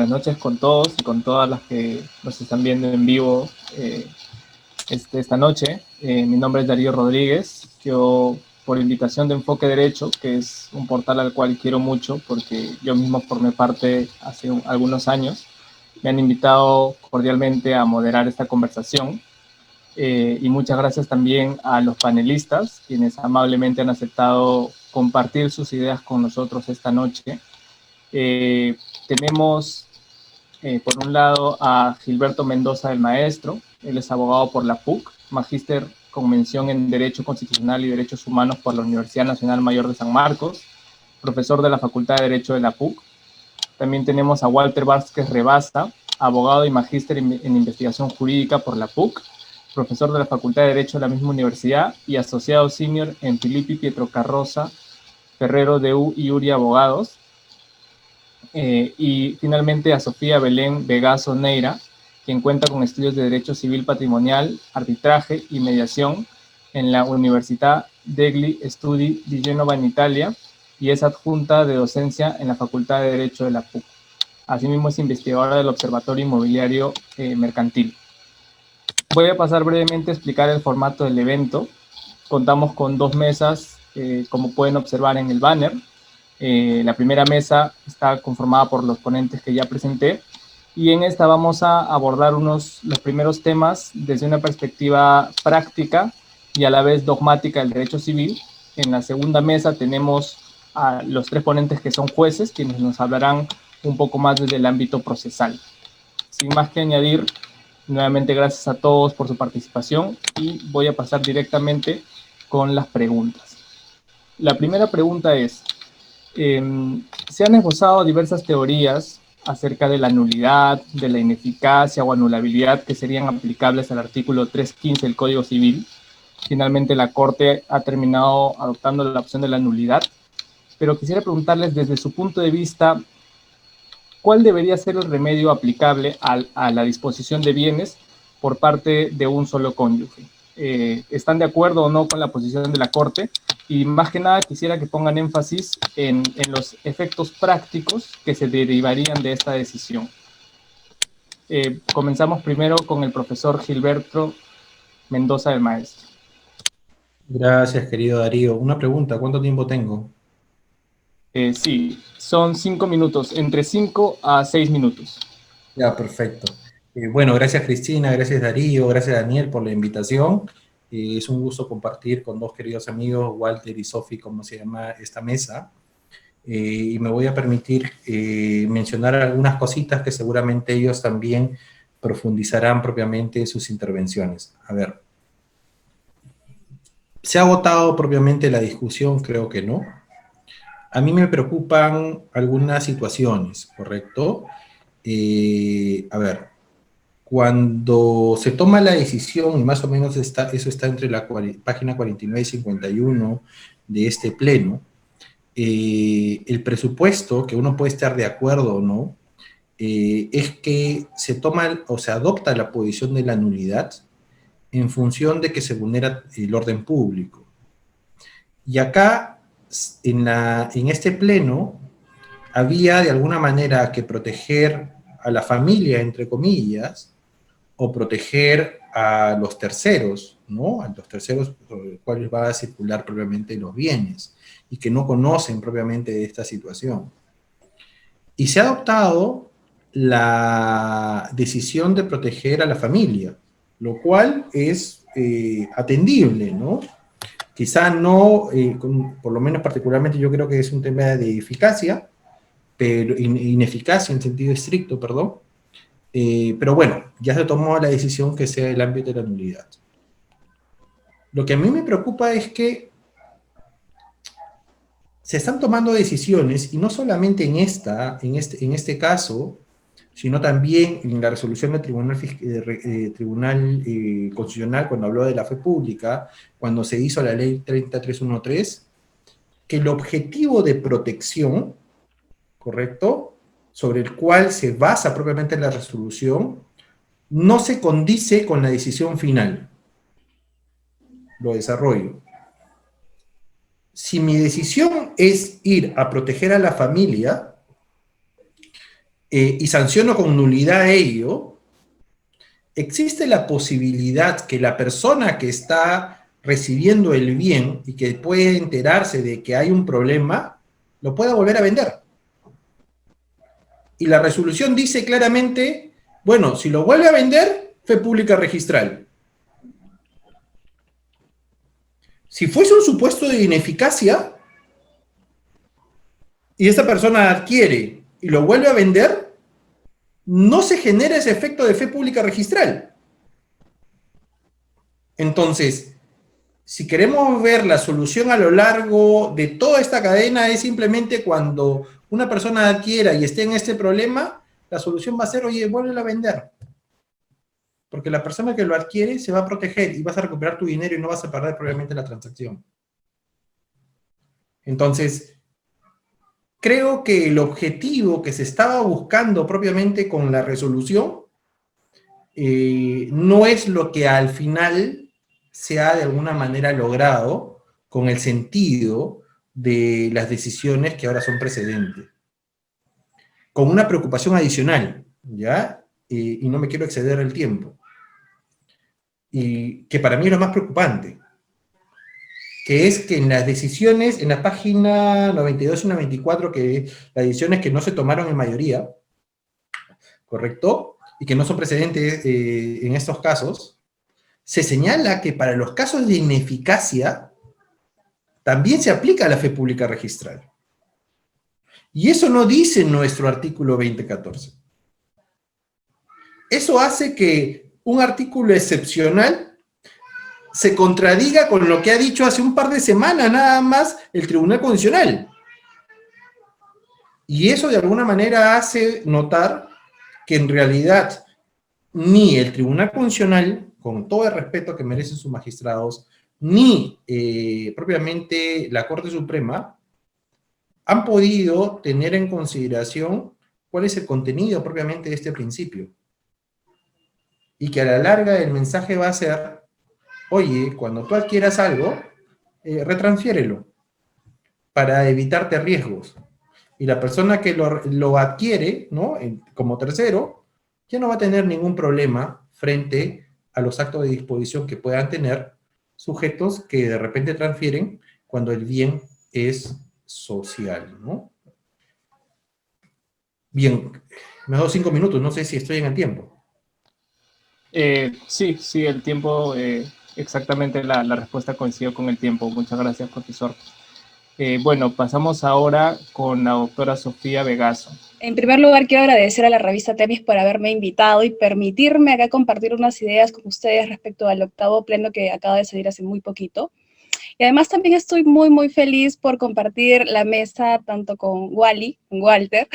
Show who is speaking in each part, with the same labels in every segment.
Speaker 1: buenas noches con todos y con todas las que nos están viendo en vivo esta noche. Mi nombre es Darío Rodríguez. Yo, por invitación de Enfoque Derecho, que es un portal al cual quiero mucho porque yo mismo formé parte hace algunos años, me han invitado cordialmente a moderar esta conversación. Y muchas gracias también a los panelistas, quienes amablemente han aceptado compartir sus ideas con nosotros esta noche. Tenemos por un lado a Gilberto Mendoza del Maestro. Él es abogado por la PUC, magíster con mención en Derecho Constitucional y Derechos Humanos por la Universidad Nacional Mayor de San Marcos, profesor de la Facultad de Derecho de la PUC. También tenemos a Walter Vázquez Rebasta, abogado y magíster en investigación jurídica por la PUC, profesor de la Facultad de Derecho de la misma universidad y asociado senior en Filippi Pietro Carroza Ferrero de U y Uri Abogados. Y finalmente a Sofía Belén Vegaso Neira, quien cuenta con estudios de Derecho Civil Patrimonial, Arbitraje y Mediación en la Università degli Studi di Genova en Italia y es adjunta de docencia en la Facultad de Derecho de la PUC. Asimismo es investigadora del Observatorio Inmobiliario Mercantil. Voy a pasar brevemente a explicar el formato del evento. Contamos con dos mesas, como pueden observar en el banner. La primera mesa está conformada por los ponentes que ya presenté y en esta vamos a abordar los primeros temas desde una perspectiva práctica y a la vez dogmática del derecho civil. En la segunda mesa tenemos a los tres ponentes que son jueces, quienes nos hablarán un poco más desde el ámbito procesal. Sin más que añadir, nuevamente gracias a todos por su participación y voy a pasar directamente con las preguntas. La primera pregunta es, se han esbozado diversas teorías acerca de la nulidad, de la ineficacia o anulabilidad que serían aplicables al artículo 315 del Código Civil. Finalmente la Corte ha terminado adoptando la opción de la nulidad, pero quisiera preguntarles desde su punto de vista, ¿cuál debería ser el remedio aplicable a la disposición de bienes por parte de un solo cónyuge? ¿Están de acuerdo o no con la posición de la Corte? Y más que nada quisiera que pongan énfasis en los efectos prácticos que se derivarían de esta decisión. Comenzamos primero con el profesor Gilberto Mendoza del Maestro.
Speaker 2: Gracias, querido Darío. Una pregunta, ¿cuánto tiempo tengo?
Speaker 1: Sí, son 5 minutos, entre 5 a 6 minutos.
Speaker 2: Ya, perfecto. Bueno, gracias Cristina, gracias Darío, gracias Daniel por la invitación. Es un gusto compartir con dos queridos amigos, Walter y Sofi, como se llama esta mesa. Y me voy a permitir mencionar algunas cositas que seguramente ellos también profundizarán propiamente en sus intervenciones. A ver, ¿se ha agotado propiamente la discusión? Creo que no. A mí me preocupan algunas situaciones, ¿correcto? A ver, cuando se toma la decisión, y más o menos eso está entre la página 49 y 51 de este pleno, el presupuesto, que uno puede estar de acuerdo o no, es que se toma o se adopta la posición de la nulidad en función de que se vulnera el orden público. Y acá, en este pleno, había de alguna manera que proteger a la familia, entre comillas, o proteger a los terceros, ¿no? A los terceros sobre los cuales va a circular propiamente los bienes y que no conocen propiamente de esta situación. Y se ha adoptado la decisión de proteger a la familia, lo cual es atendible, ¿no? Quizá no, por lo menos particularmente yo creo que es un tema de eficacia, pero ineficacia en sentido estricto, perdón, pero bueno, ya se tomó la decisión que sea el ámbito de la nulidad. Lo que a mí me preocupa es que se están tomando decisiones, y no solamente en este caso, sino también en la resolución del Tribunal Constitucional cuando habló de la fe pública, cuando se hizo la ley 30313, que el objetivo de protección, ¿correcto?, sobre el cual se basa propiamente la resolución, no se condice con la decisión final. Lo desarrollo. Si mi decisión es ir a proteger a la familia, y sanciono con nulidad ello, existe la posibilidad que la persona que está recibiendo el bien y que puede enterarse de que hay un problema, lo pueda volver a vender. Y la resolución dice claramente, bueno, si lo vuelve a vender, fe pública registral. Si fuese un supuesto de ineficacia y esta persona adquiere y lo vuelve a vender, no se genera ese efecto de fe pública registral. Entonces, si queremos ver la solución a lo largo de toda esta cadena, es simplemente cuando una persona adquiera y esté en este problema, la solución va a ser, oye, vuélvelo a vender. Porque la persona que lo adquiere se va a proteger y vas a recuperar tu dinero y no vas a perder probablemente la transacción. Entonces, creo que el objetivo que se estaba buscando propiamente con la resolución no es lo que al final se ha de alguna manera logrado con el sentido de las decisiones que ahora son precedentes. Con una preocupación adicional, ¿ya? Y no me quiero exceder el tiempo. Y que para mí es lo más preocupante, que es que en las decisiones, en la página 92 y 94, que las decisiones que no se tomaron en mayoría, ¿correcto? Y que no son precedentes en estos casos, se señala que para los casos de ineficacia también se aplica la fe pública registral. Y eso no dice nuestro artículo 2014. Eso hace que un artículo excepcional se contradiga con lo que ha dicho hace un par de semanas nada más el Tribunal Constitucional. Y eso de alguna manera hace notar que en realidad ni el Tribunal Constitucional, con todo el respeto que merecen sus magistrados, ni propiamente la Corte Suprema, han podido tener en consideración cuál es el contenido propiamente de este principio. Y que a la larga el mensaje va a ser, oye, cuando tú adquieras algo, retransfiérelo para evitarte riesgos. Y la persona que lo adquiere, ¿no? Como tercero, ya no va a tener ningún problema frente a los actos de disposición que puedan tener sujetos que de repente transfieren cuando el bien es social, ¿no? Bien, me he dado 5 minutos, no sé si estoy en el tiempo.
Speaker 1: Sí, el tiempo, exactamente la respuesta coincidió con el tiempo. Muchas gracias, profesor. Bueno, pasamos ahora con la doctora Sofía Vegaso.
Speaker 3: En primer lugar, quiero agradecer a la revista Temis por haberme invitado y permitirme acá compartir unas ideas con ustedes respecto al 8º pleno que acaba de salir hace muy poquito. Y además también estoy muy, muy feliz por compartir la mesa tanto con Wally, con Walter,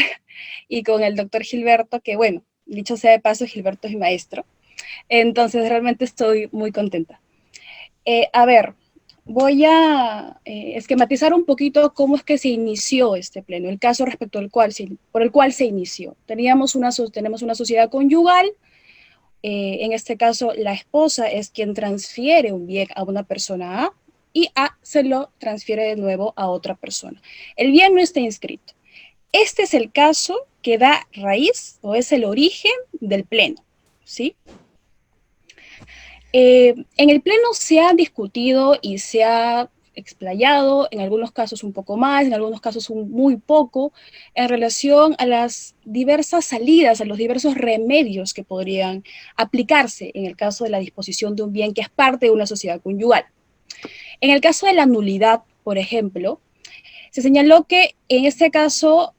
Speaker 3: y con el doctor Gilberto, que bueno, dicho sea de paso, Gilberto es mi maestro. Entonces realmente estoy muy contenta. A ver, voy a esquematizar un poquito cómo es que se inició este pleno, el caso respecto al por el cual se inició. Tenemos una sociedad conyugal, en este caso la esposa es quien transfiere un bien a una persona A y A se lo transfiere de nuevo a otra persona. El bien no está inscrito. Este es el caso que da raíz o es el origen del pleno, ¿sí? En el pleno se ha discutido y se ha explayado, en algunos casos un poco más, en algunos casos muy poco, en relación a las diversas salidas, a los diversos remedios que podrían aplicarse en el caso de la disposición de un bien que es parte de una sociedad conyugal. En el caso de la nulidad, por ejemplo, se señaló que en este caso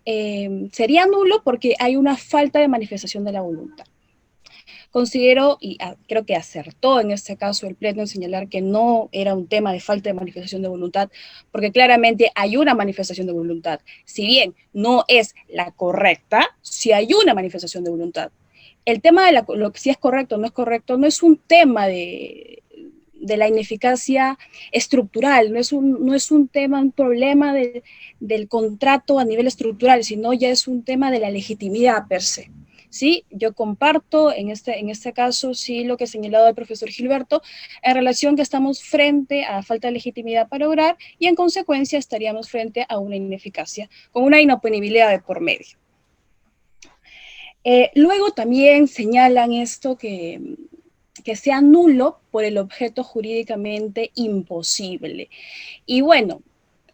Speaker 3: sería nulo porque hay una falta de manifestación de la voluntad. Considero, y creo que acertó en este caso el pleno en señalar que no era un tema de falta de manifestación de voluntad, porque claramente hay una manifestación de voluntad. Si bien no es la correcta, sí hay una manifestación de voluntad. El tema de lo que si es correcto o no es correcto no es un tema de la ineficacia estructural, no es un tema, un problema del contrato a nivel estructural, sino ya es un tema de la legitimidad per se. Sí, yo comparto en este caso sí lo que ha señalado el profesor Gilberto en relación que estamos frente a falta de legitimidad para obrar y en consecuencia estaríamos frente a una ineficacia, con una inoponibilidad de por medio. Luego también señalan esto que sea nulo por el objeto jurídicamente imposible. Y bueno,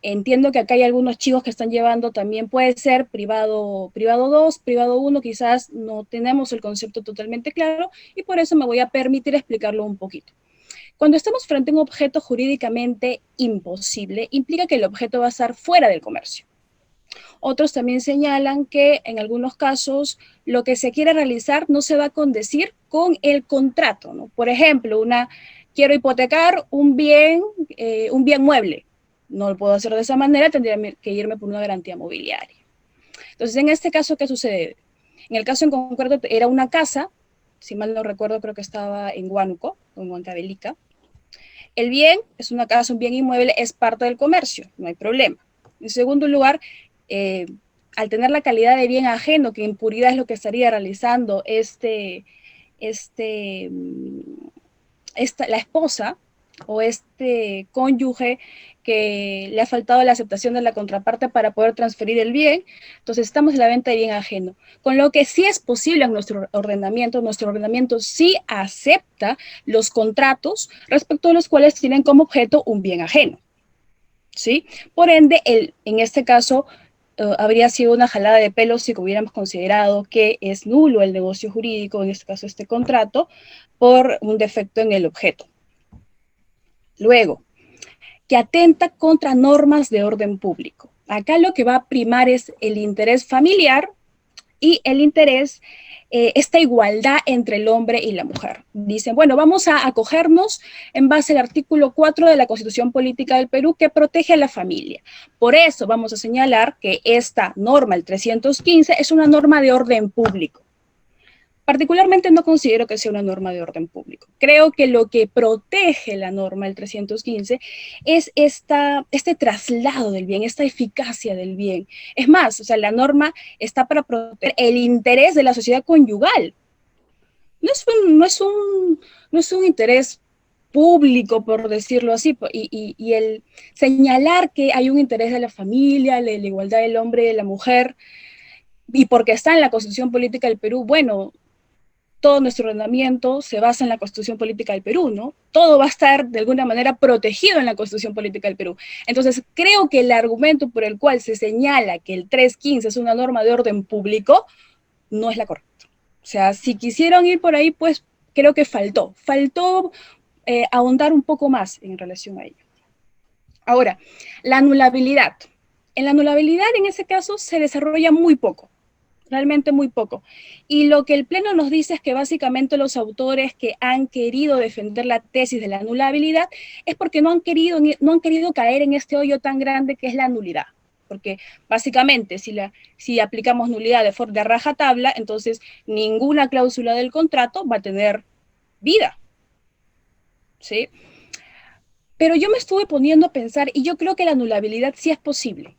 Speaker 3: entiendo que acá hay algunos chicos que están llevando también, puede ser privado, privado 2, privado 1, quizás no tenemos el concepto totalmente claro y por eso me voy a permitir explicarlo un poquito. Cuando estamos frente a un objeto jurídicamente imposible, implica que el objeto va a estar fuera del comercio. Otros también señalan que en algunos casos lo que se quiere realizar no se va a condecir con el contrato, ¿no? Por ejemplo, quiero hipotecar un bien mueble. No lo puedo hacer de esa manera, tendría que irme por una garantía mobiliaria. Entonces, en este caso, ¿qué sucede? En el caso en concreto era una casa, si mal no recuerdo, creo que estaba en Huánuco, o en Huancavelica. El bien es una casa, un bien inmueble, es parte del comercio, no hay problema. En segundo lugar, al tener la calidad de bien ajeno, que en puridad es lo que estaría realizando la esposa o este cónyuge que le ha faltado la aceptación de la contraparte para poder transferir el bien, entonces estamos en la venta de bien ajeno. Con lo que sí es posible en nuestro ordenamiento sí acepta los contratos respecto a los cuales tienen como objeto un bien ajeno, ¿sí? Por ende, en este caso, habría sido una jalada de pelos si hubiéramos considerado que es nulo el negocio jurídico, en este caso este contrato, por un defecto en el objeto. Luego, que atenta contra normas de orden público. Acá lo que va a primar es el interés familiar y el interés, esta igualdad entre el hombre y la mujer. Dicen, bueno, vamos a acogernos en base al artículo 4 de la Constitución Política del Perú que protege a la familia. Por eso vamos a señalar que esta norma, el 315, es una norma de orden público. Particularmente no considero que sea una norma de orden público. Creo que lo que protege la norma, el 315, es este traslado del bien, esta eficacia del bien. Es más, o sea, la norma está para proteger el interés de la sociedad conyugal. No es un interés público, por decirlo así, y el señalar que hay un interés de la familia, de la igualdad del hombre y de la mujer, y porque está en la Constitución Política del Perú, bueno, todo nuestro ordenamiento se basa en la Constitución Política del Perú, ¿no? Todo va a estar de alguna manera protegido en la Constitución Política del Perú. Entonces, creo que el argumento por el cual se señala que el 315 es una norma de orden público no es la correcta. O sea, si quisieron ir por ahí, pues creo que faltó ahondar un poco más en relación a ello. Ahora, la anulabilidad. En la anulabilidad, en ese caso, se desarrolla muy poco. Realmente muy poco. Y lo que el Pleno nos dice es que básicamente los autores que han querido defender la tesis de la anulabilidad es porque no han querido caer en este hoyo tan grande que es la nulidad. Porque básicamente si aplicamos nulidad de rajatabla, entonces ninguna cláusula del contrato va a tener vida, ¿sí? Pero yo me estuve poniendo a pensar y yo creo que la anulabilidad sí es posible.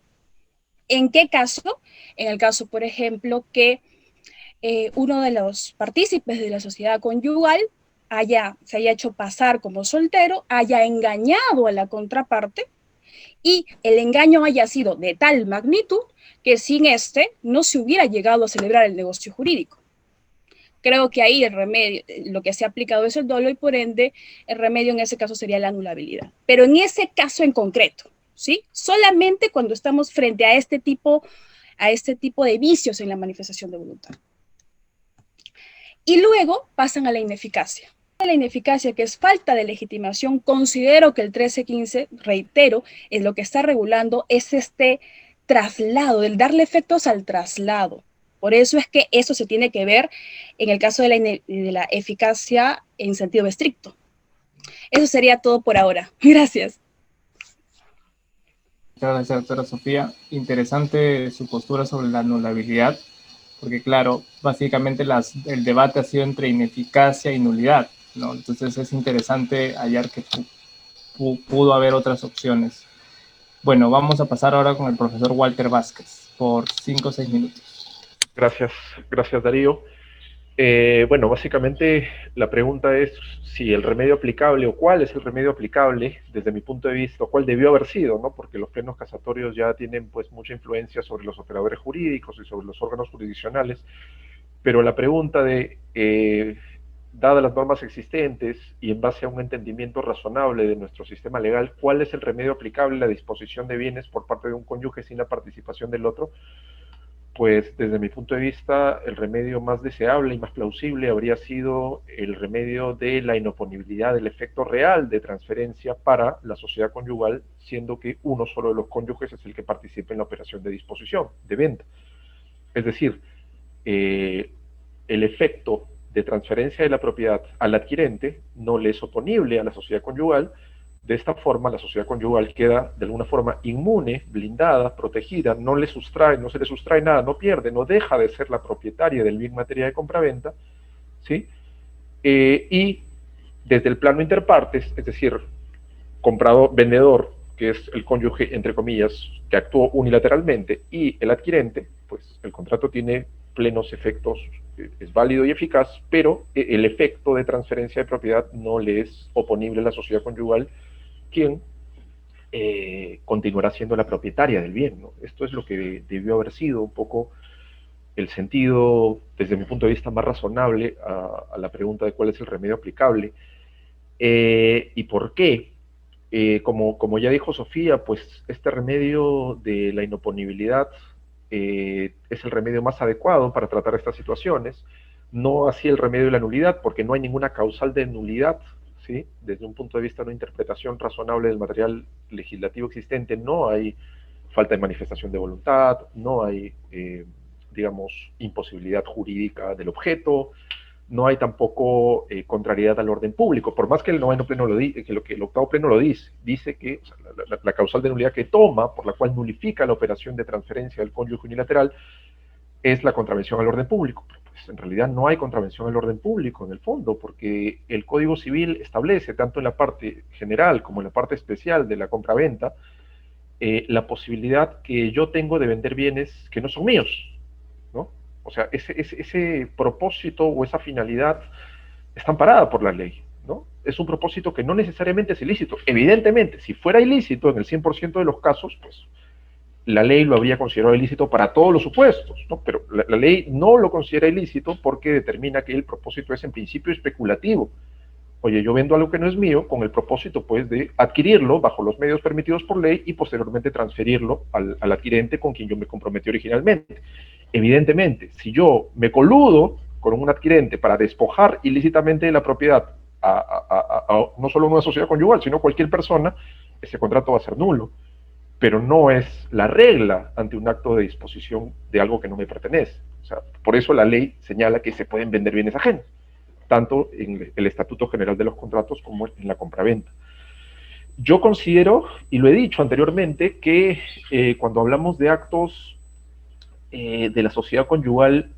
Speaker 3: ¿En qué caso? En el caso, por ejemplo, que uno de los partícipes de la sociedad conyugal se haya hecho pasar como soltero, haya engañado a la contraparte y el engaño haya sido de tal magnitud que sin este no se hubiera llegado a celebrar el negocio jurídico. Creo que ahí el remedio, lo que se ha aplicado es el dolo y por ende el remedio en ese caso sería la anulabilidad. Pero en ese caso en concreto, ¿sí? Solamente cuando estamos frente a este tipo de vicios en la manifestación de voluntad. Y luego pasan a la ineficacia. La ineficacia, que es falta de legitimación, considero que el 1315, reitero, es lo que está regulando es este traslado, el darle efectos al traslado. Por eso es que eso se tiene que ver en el caso de la eficacia en sentido estricto. Eso sería todo por ahora. Gracias.
Speaker 1: Muchas gracias, doctora Sofía. Interesante su postura sobre la anulabilidad, porque claro, básicamente el debate ha sido entre ineficacia y nulidad, ¿no? Entonces es interesante hallar que pudo haber otras opciones. Bueno, vamos a pasar ahora con el profesor Walter Vázquez por 5 o 6 minutos.
Speaker 4: Gracias Darío. Bueno, básicamente la pregunta es si el remedio aplicable o cuál es el remedio aplicable desde mi punto de vista, o cuál debió haber sido, ¿no? Porque los plenos casatorios ya tienen pues mucha influencia sobre los operadores jurídicos y sobre los órganos jurisdiccionales, Pero la pregunta de, dadas las normas existentes y en base a un entendimiento razonable de nuestro sistema legal, ¿cuál es el remedio aplicable a la disposición de bienes por parte de un cónyuge sin la participación del otro? Pues desde mi punto de vista, el remedio más deseable y más plausible habría sido el remedio de la inoponibilidad del efecto real de transferencia para la sociedad conyugal, siendo que uno solo de los cónyuges es el que participa en la operación de disposición, de venta. Es decir, el efecto de transferencia de la propiedad al adquirente no le es oponible a la sociedad conyugal. De esta forma, la sociedad conyugal queda de alguna forma inmune, blindada, protegida, no se le sustrae nada, no pierde, no deja de ser la propietaria del bien materia de compraventa, ¿sí? Y desde el plano interpartes, es decir, comprador, vendedor, que es el cónyuge, entre comillas, que actuó unilateralmente, y el adquirente, pues el contrato tiene plenos efectos, es válido y eficaz, pero el efecto de transferencia de propiedad no le es oponible a la sociedad conyugal, quien continuará siendo la propietaria del bien, ¿no? Esto es lo que debió haber sido un poco el sentido, desde mi punto de vista, más razonable a la pregunta de cuál es el remedio aplicable. ¿Y por qué? Como ya dijo Sofía, pues este remedio de la inoponibilidad es el remedio más adecuado para tratar estas situaciones, no así el remedio de la nulidad, porque no hay ninguna causal de nulidad, ¿sí? Desde un punto de vista de una interpretación razonable del material legislativo existente, no hay falta de manifestación de voluntad, no hay, digamos, imposibilidad jurídica del objeto, no hay tampoco contrariedad al orden público, por más que el noveno pleno lo dice, que el octavo pleno lo dice que, o sea, la causal de nulidad que toma, por la cual nulifica la operación de transferencia del cónyuge unilateral, es la contravención al orden público. Pero pues en realidad no hay contravención al orden público en el fondo, porque el Código Civil establece, tanto en la parte general como en la parte especial de la compraventa, la posibilidad que yo tengo de vender bienes que no son míos, ¿no? O sea, ese propósito o esa finalidad está amparada por la ley, ¿no? Es un propósito que no necesariamente es ilícito. Evidentemente, si fuera ilícito en el 100% de los casos, pues la ley lo habría considerado ilícito para todos los supuestos, ¿no? Pero la ley no lo considera ilícito porque determina que el propósito es en principio especulativo. Oye, yo vendo algo que no es mío con el propósito, pues, de adquirirlo bajo los medios permitidos por ley y posteriormente transferirlo al adquirente con quien yo me comprometí originalmente. Evidentemente, si yo me coludo con un adquirente para despojar ilícitamente de la propiedad no solo una sociedad conyugal, sino cualquier persona, ese contrato va a ser nulo. Pero no es la regla ante un acto de disposición de algo que no me pertenece. O sea, por eso la ley señala que se pueden vender bienes ajenos, tanto en el Estatuto General de los Contratos como en la compraventa. Yo considero, y lo he dicho anteriormente, que cuando hablamos de actos de la sociedad conyugal,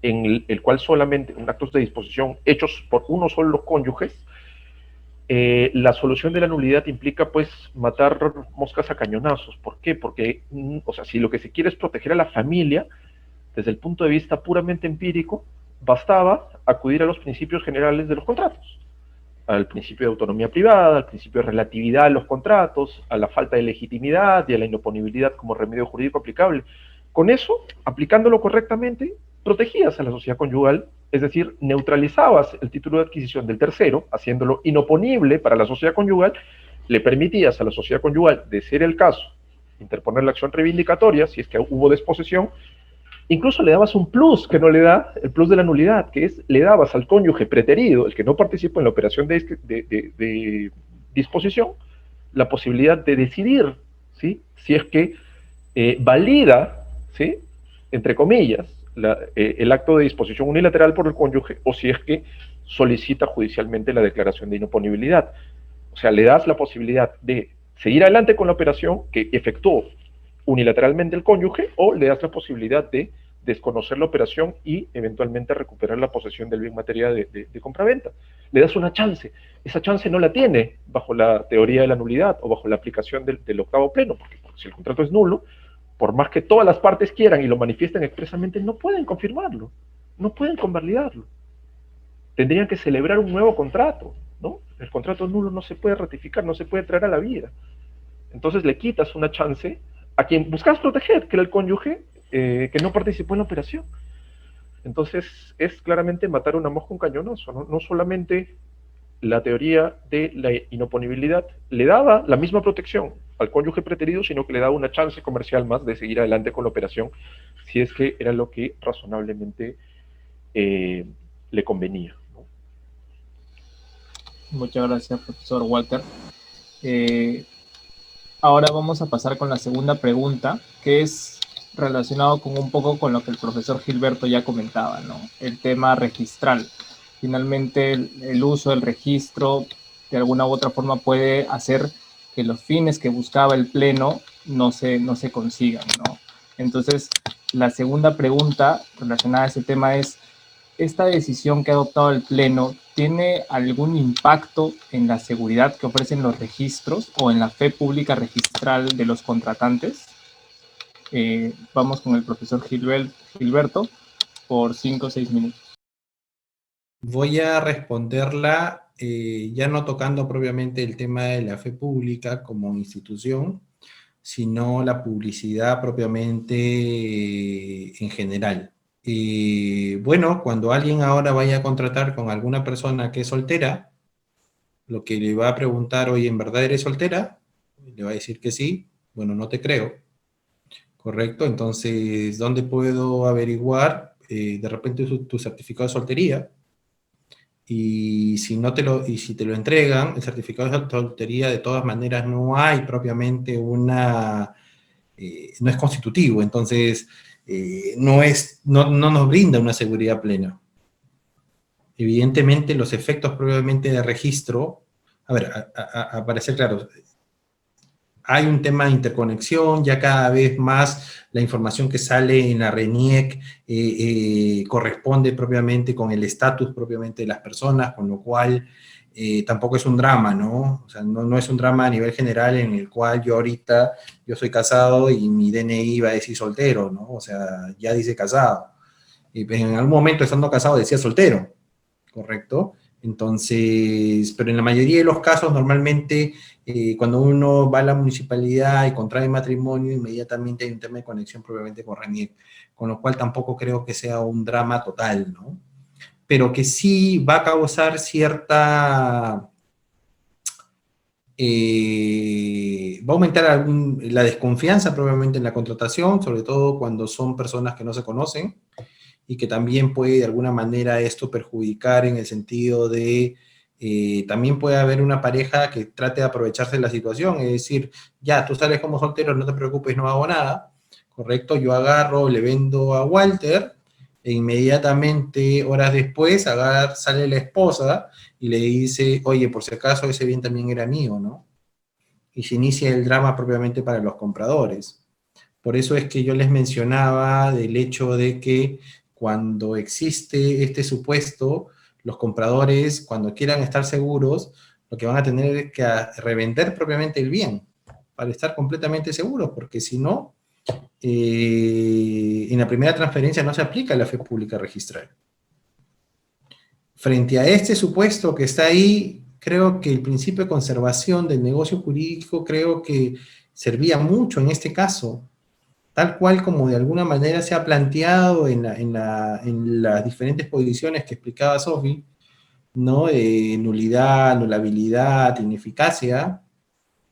Speaker 4: en el cual solamente, actos de disposición hechos por uno solo los cónyuges, la solución de la nulidad implica, pues, matar moscas a cañonazos. ¿Por qué? Porque, o sea, si lo que se quiere es proteger a la familia, desde el punto de vista puramente empírico, bastaba acudir a los principios generales de los contratos, al principio de autonomía privada, al principio de relatividad de los contratos, a la falta de legitimidad y a la inoponibilidad como remedio jurídico aplicable. Con eso, aplicándolo correctamente, protegías a la sociedad conyugal, es decir, neutralizabas el título de adquisición del tercero, haciéndolo inoponible para la sociedad conyugal, le permitías a la sociedad conyugal, de ser el caso, interponer la acción reivindicatoria, si es que hubo desposesión, incluso le dabas un plus que no le da el plus de la nulidad, que es, le dabas al cónyuge preterido, el que no participó en la operación de disposición, la posibilidad de decidir, ¿sí?, si es que valida, ¿sí?, entre comillas, el acto de disposición unilateral por el cónyuge, o si es que solicita judicialmente la declaración de inoponibilidad. O sea, le das la posibilidad de seguir adelante con la operación que efectuó unilateralmente el cónyuge, o le das la posibilidad de desconocer la operación y eventualmente recuperar la posesión del bien materia de compraventa. Le das una chance. Esa chance no la tiene bajo la teoría de la nulidad o bajo la aplicación del octavo pleno, porque si el contrato es nulo, por más que todas las partes quieran y lo manifiesten expresamente, no pueden confirmarlo, no pueden convalidarlo. Tendrían que celebrar un nuevo contrato, ¿no? El contrato nulo no se puede ratificar, no se puede traer a la vida. Entonces le quitas una chance a quien buscas proteger, que era el cónyuge que no participó en la operación. Entonces, es claramente matar una mosca con un cañonazo, ¿no? No solamente la teoría de la inoponibilidad le daba la misma protección al cónyuge preterido, sino que le daba una chance comercial más de seguir adelante con la operación, si es que era lo que razonablemente le convenía, ¿no?
Speaker 1: Muchas gracias, profesor Walter. Ahora vamos a pasar con la segunda pregunta, que es relacionado con un poco con lo que el profesor Gilberto ya comentaba, ¿no? El tema registral. Finalmente, el uso del registro de alguna u otra forma puede hacer que los fines que buscaba el Pleno no se consigan, ¿no? Entonces, la segunda pregunta relacionada a ese tema es, ¿esta decisión que ha adoptado el Pleno tiene algún impacto en la seguridad que ofrecen los registros o en la fe pública registral de los contratantes? Vamos con el profesor Gilberto por 5 o 6 minutos.
Speaker 2: Voy a responderla ya no tocando propiamente el tema de la fe pública como institución, sino la publicidad propiamente en general. Bueno, cuando alguien ahora vaya a contratar con alguna persona que es soltera, lo que le va a preguntar, oye, ¿en verdad eres soltera? Le va a decir que sí. Bueno, no te creo. ¿Correcto? Entonces, ¿dónde puedo averiguar de repente tu certificado de soltería? Y si te lo entregan, el certificado de soltería de todas maneras no hay propiamente no es constitutivo, entonces no nos brinda una seguridad plena. Evidentemente los efectos propiamente de registro, a ver, para ser claro, hay un tema de interconexión, ya cada vez más la información que sale en la RENIEC corresponde propiamente con el estatus propiamente de las personas, con lo cual tampoco es un drama, ¿no? O sea, no es un drama a nivel general en el cual yo soy casado y mi DNI va a decir soltero, ¿no? O sea, ya dice casado. Y en algún momento estando casado decía soltero, ¿correcto? Entonces, pero en la mayoría de los casos, normalmente, cuando uno va a la municipalidad y contrae matrimonio, inmediatamente hay un tema de conexión probablemente con RENIEC, con lo cual tampoco creo que sea un drama total, ¿no? Pero que sí va a causar cierta... va a aumentar la desconfianza probablemente en la contratación, sobre todo cuando son personas que no se conocen, y que también puede de alguna manera esto perjudicar en el sentido de, también puede haber una pareja que trate de aprovecharse de la situación, es decir, ya, tú sales como soltero, no te preocupes, no hago nada, ¿correcto? Yo agarro, le vendo a Walter, e inmediatamente, horas después, sale la esposa y le dice, oye, por si acaso ese bien también era mío, ¿no? Y se inicia el drama propiamente para los compradores. Por eso es que yo les mencionaba del hecho de que cuando existe este supuesto, los compradores, cuando quieran estar seguros, lo que van a tener es que revender propiamente el bien, para estar completamente seguros, porque si no, en la primera transferencia no se aplica la fe pública registral. Frente a este supuesto que está ahí, creo que el principio de conservación del negocio jurídico creo que servía mucho en este caso, tal cual como de alguna manera se ha planteado en las diferentes posiciones que explicaba Sofi, ¿no? Nulidad, anulabilidad, ineficacia.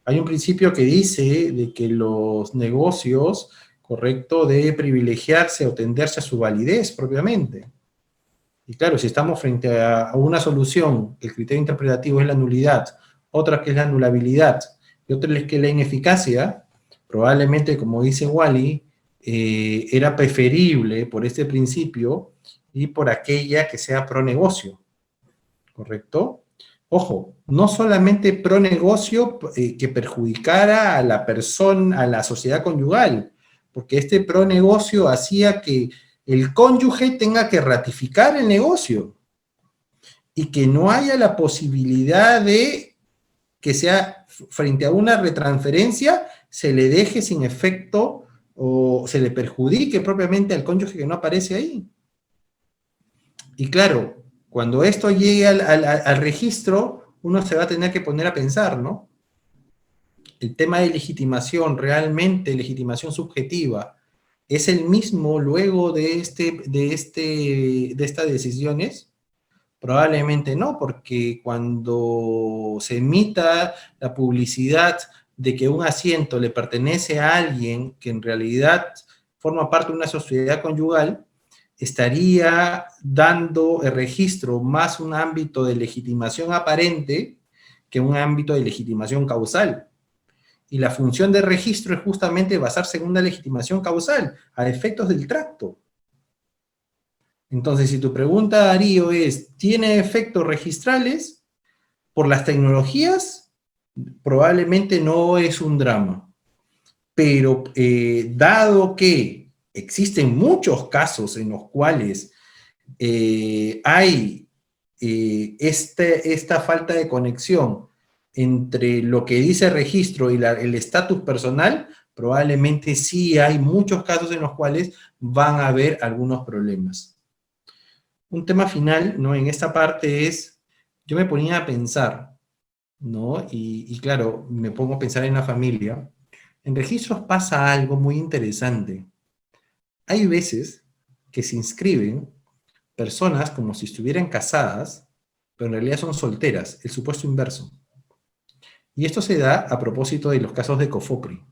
Speaker 2: Hay un principio que dice de que los negocios, correcto, debe privilegiarse o tenderse a su validez propiamente. Y claro, si estamos frente a una solución, el criterio interpretativo es la nulidad, otra que es la anulabilidad, y otra es que es la ineficacia, probablemente, como dice Wally, era preferible por este principio y por aquella que sea pro negocio, ¿correcto? Ojo, no solamente pro negocio que perjudicara a la persona, a la sociedad conyugal, porque este pro negocio hacía que el cónyuge tenga que ratificar el negocio y que no haya la posibilidad de que sea frente a una retransferencia se le deje sin efecto o se le perjudique propiamente al cónyuge que no aparece ahí. Y claro, cuando esto llegue al registro, uno se va a tener que poner a pensar, ¿no? El tema de legitimación, realmente legitimación subjetiva, ¿Es el mismo luego de estas decisiones? Probablemente no, porque cuando se emita la publicidad de que un asiento le pertenece a alguien que en realidad forma parte de una sociedad conyugal, estaría dando el registro más un ámbito de legitimación aparente que un ámbito de legitimación causal. Y la función del registro es justamente basarse en una legitimación causal, a efectos del tracto. Entonces, si tu pregunta, Darío, es, ¿tiene efectos registrales? Por las tecnologías, probablemente no es un drama. Pero dado que existen muchos casos en los cuales hay esta falta de conexión entre lo que dice el registro y el estatus personal, probablemente sí hay muchos casos en los cuales van a haber algunos problemas. Un tema final, ¿no? En esta parte es, yo me ponía a pensar, ¿no? Y claro, me pongo a pensar en la familia. En registros pasa algo muy interesante. Hay veces que se inscriben personas como si estuvieran casadas, pero en realidad son solteras, el supuesto inverso. Y esto se da a propósito de los casos de COFOPRI.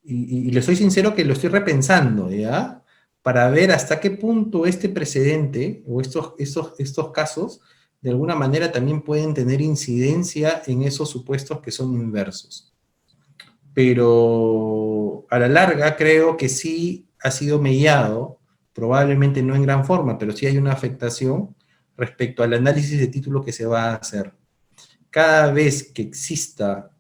Speaker 2: Y le soy sincero que lo estoy repensando, ¿ya? Para ver hasta qué punto este precedente o estos casos de alguna manera también pueden tener incidencia en esos supuestos que son inversos. Pero a la larga creo que sí ha sido mediado, probablemente no en gran forma, pero sí hay una afectación respecto al análisis de título que se va a hacer. Cada vez que exista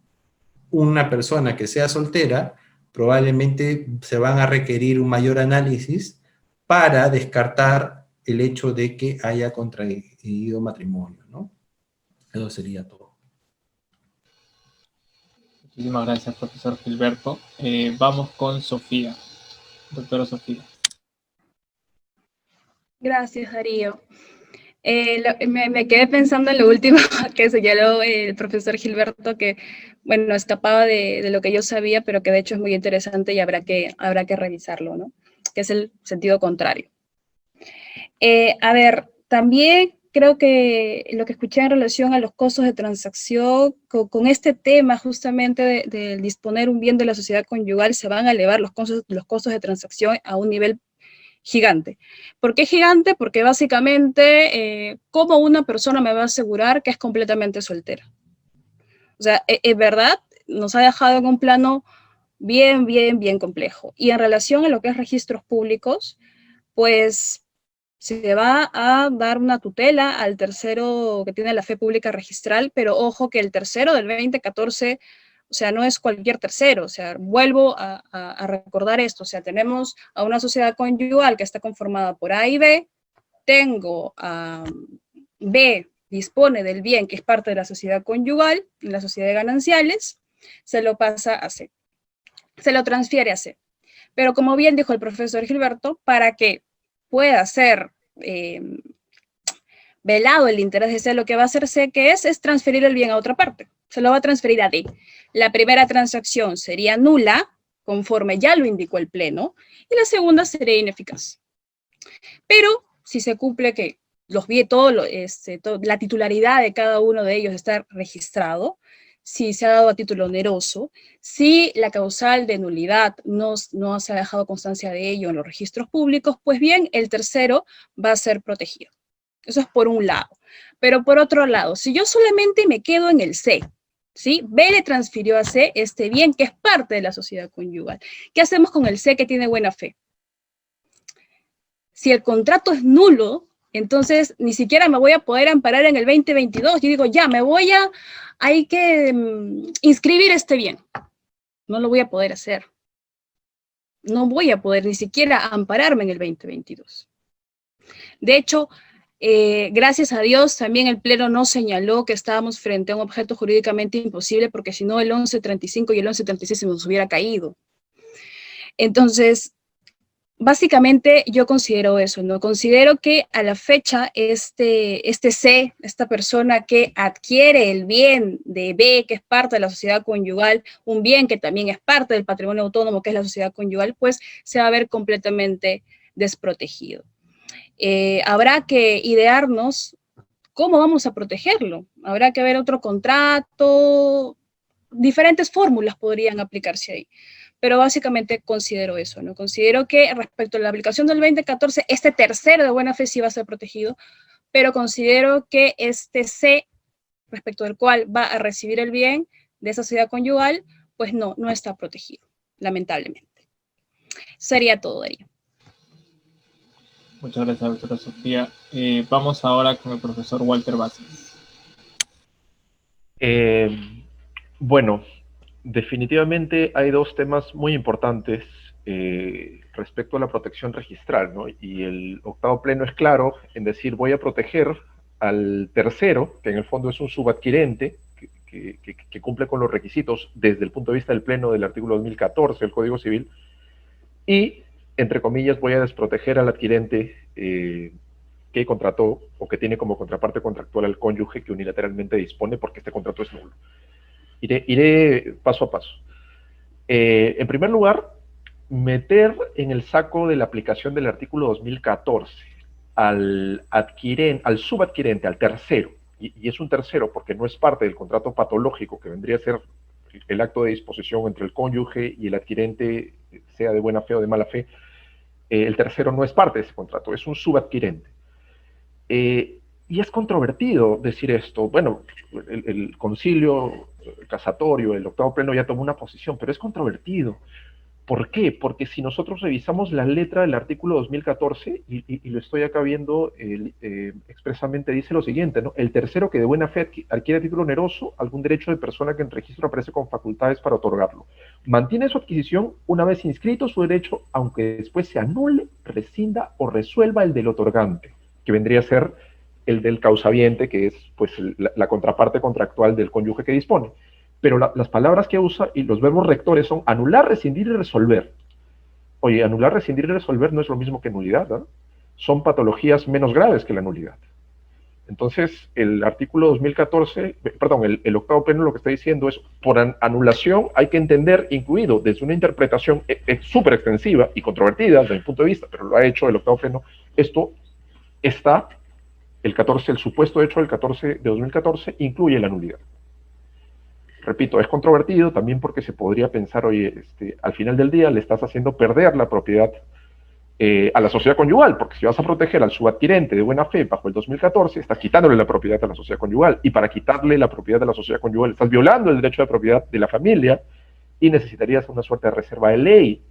Speaker 2: una persona que sea soltera, probablemente se van a requerir un mayor análisis para descartar el hecho de que haya contraído matrimonio, ¿no? Eso sería todo.
Speaker 1: Muchísimas gracias, profesor Gilberto. Vamos con Sofía, doctora Sofía.
Speaker 3: Gracias, Darío. Me quedé pensando en lo último que señaló el profesor Gilberto, que, bueno, escapaba de lo que yo sabía, pero que de hecho es muy interesante y habrá que revisarlo, ¿no? Que es el sentido contrario. A ver, también creo que lo que escuché en relación a los costos de transacción, con este tema justamente de disponer un bien de la sociedad conyugal, se van a elevar los costos de transacción a un nivel gigante. ¿Por qué gigante? Porque básicamente, ¿cómo una persona me va a asegurar que es completamente soltera? O sea, es verdad, nos ha dejado en un plano bien complejo. Y en relación a lo que es registros públicos, pues se va a dar una tutela al tercero que tiene la fe pública registral, pero ojo que el tercero del 2014, o sea, no es cualquier tercero, o sea, vuelvo a recordar esto, o sea, tenemos a una sociedad conyugal que está conformada por A y B, tengo a B, dispone del bien que es parte de la sociedad conyugal, la sociedad de gananciales, se lo pasa a C, se lo transfiere a C. Pero como bien dijo el profesor Gilberto, para que pueda ser velado el interés de C, lo que va a hacer C, que es transferir el bien a otra parte. Se lo va a transferir a D. La primera transacción sería nula, conforme ya lo indicó el Pleno, y la segunda sería ineficaz. Pero si se cumple que la titularidad de cada uno de ellos está registrado, si se ha dado a título oneroso, si la causal de nulidad no se ha dejado constancia de ello en los registros públicos, pues bien, el tercero va a ser protegido. Eso es por un lado. Pero por otro lado, si yo solamente me quedo en el C, ¿sí? B le transfirió a C este bien que es parte de la sociedad conyugal. ¿Qué hacemos con el C que tiene buena fe? Si el contrato es nulo, entonces ni siquiera me voy a poder amparar en el 2022. Yo digo, ya, hay que inscribir este bien. No lo voy a poder hacer. No voy a poder ni siquiera ampararme en el 2022. De hecho, gracias a Dios, también el Pleno no señaló que estábamos frente a un objeto jurídicamente imposible, porque si no el 1135 y el 1136 se nos hubiera caído. Entonces, Básicamente yo considero eso, ¿no? Considero que a la fecha esta persona que adquiere el bien de B, que es parte de la sociedad conyugal, un bien que también es parte del patrimonio autónomo, que es la sociedad conyugal, pues se va a ver completamente desprotegido. Habrá que idearnos cómo vamos a protegerlo. Habrá que ver otro contrato, diferentes fórmulas podrían aplicarse ahí. Pero básicamente considero eso, ¿no? Considero que respecto a la aplicación del 2014, este tercero de buena fe sí va a ser protegido, pero considero que este C, respecto del cual va a recibir el bien de esa sociedad conyugal, pues no está protegido, lamentablemente. Sería todo, Darío.
Speaker 1: Muchas gracias, doctora Sofía. Vamos ahora con el profesor Walter Vázquez.
Speaker 4: Bueno, definitivamente hay dos temas muy importantes respecto a la protección registral, ¿no? Y el octavo pleno es claro en decir voy a proteger al tercero, que en el fondo es un subadquirente, que cumple con los requisitos desde el punto de vista del pleno del artículo 2014 del Código Civil, y, entre comillas, voy a desproteger al adquirente que contrató o que tiene como contraparte contractual al cónyuge que unilateralmente dispone porque este contrato es nulo. Iré paso a paso. En primer lugar, meter en el saco de la aplicación del artículo 2014 al subadquirente, al tercero, y es un tercero porque no es parte del contrato patológico que vendría a ser el acto de disposición entre el cónyuge y el adquirente, sea de buena fe o de mala fe, el tercero no es parte de ese contrato, es un subadquirente. Y es controvertido decir esto. Bueno, el concilio casatorio, el octavo pleno ya tomó una posición, pero es controvertido. ¿Por qué? Porque si nosotros revisamos la letra del artículo 2014, y lo estoy acá viendo expresamente, dice lo siguiente, ¿no? El tercero que de buena fe adquiere a título oneroso algún derecho de persona que en registro aparece con facultades para otorgarlo. Mantiene su adquisición una vez inscrito su derecho, aunque después se anule, rescinda o resuelva el del otorgante, que vendría a ser el del causaviente, que es pues la contraparte contractual del cónyuge que dispone. Pero las palabras que usa y los verbos rectores son anular, rescindir y resolver. Oye, anular, rescindir y resolver no es lo mismo que nulidad, ¿no? Son patologías menos graves que la nulidad. Entonces, el artículo 2014, perdón, el octavo pleno lo que está diciendo es, por anulación hay que entender, incluido desde una interpretación súper extensiva y controvertida desde mi punto de vista, pero lo ha hecho el octavo pleno, esto está, el supuesto hecho del 14 de 2014 incluye la nulidad. Repito, es controvertido también porque se podría pensar, oye, al final del día le estás haciendo perder la propiedad a la sociedad conyugal, porque si vas a proteger al subadquirente de buena fe bajo el 2014, estás quitándole la propiedad a la sociedad conyugal, y para quitarle la propiedad a la sociedad conyugal estás violando el derecho de propiedad de la familia, y necesitarías una suerte de reserva de ley,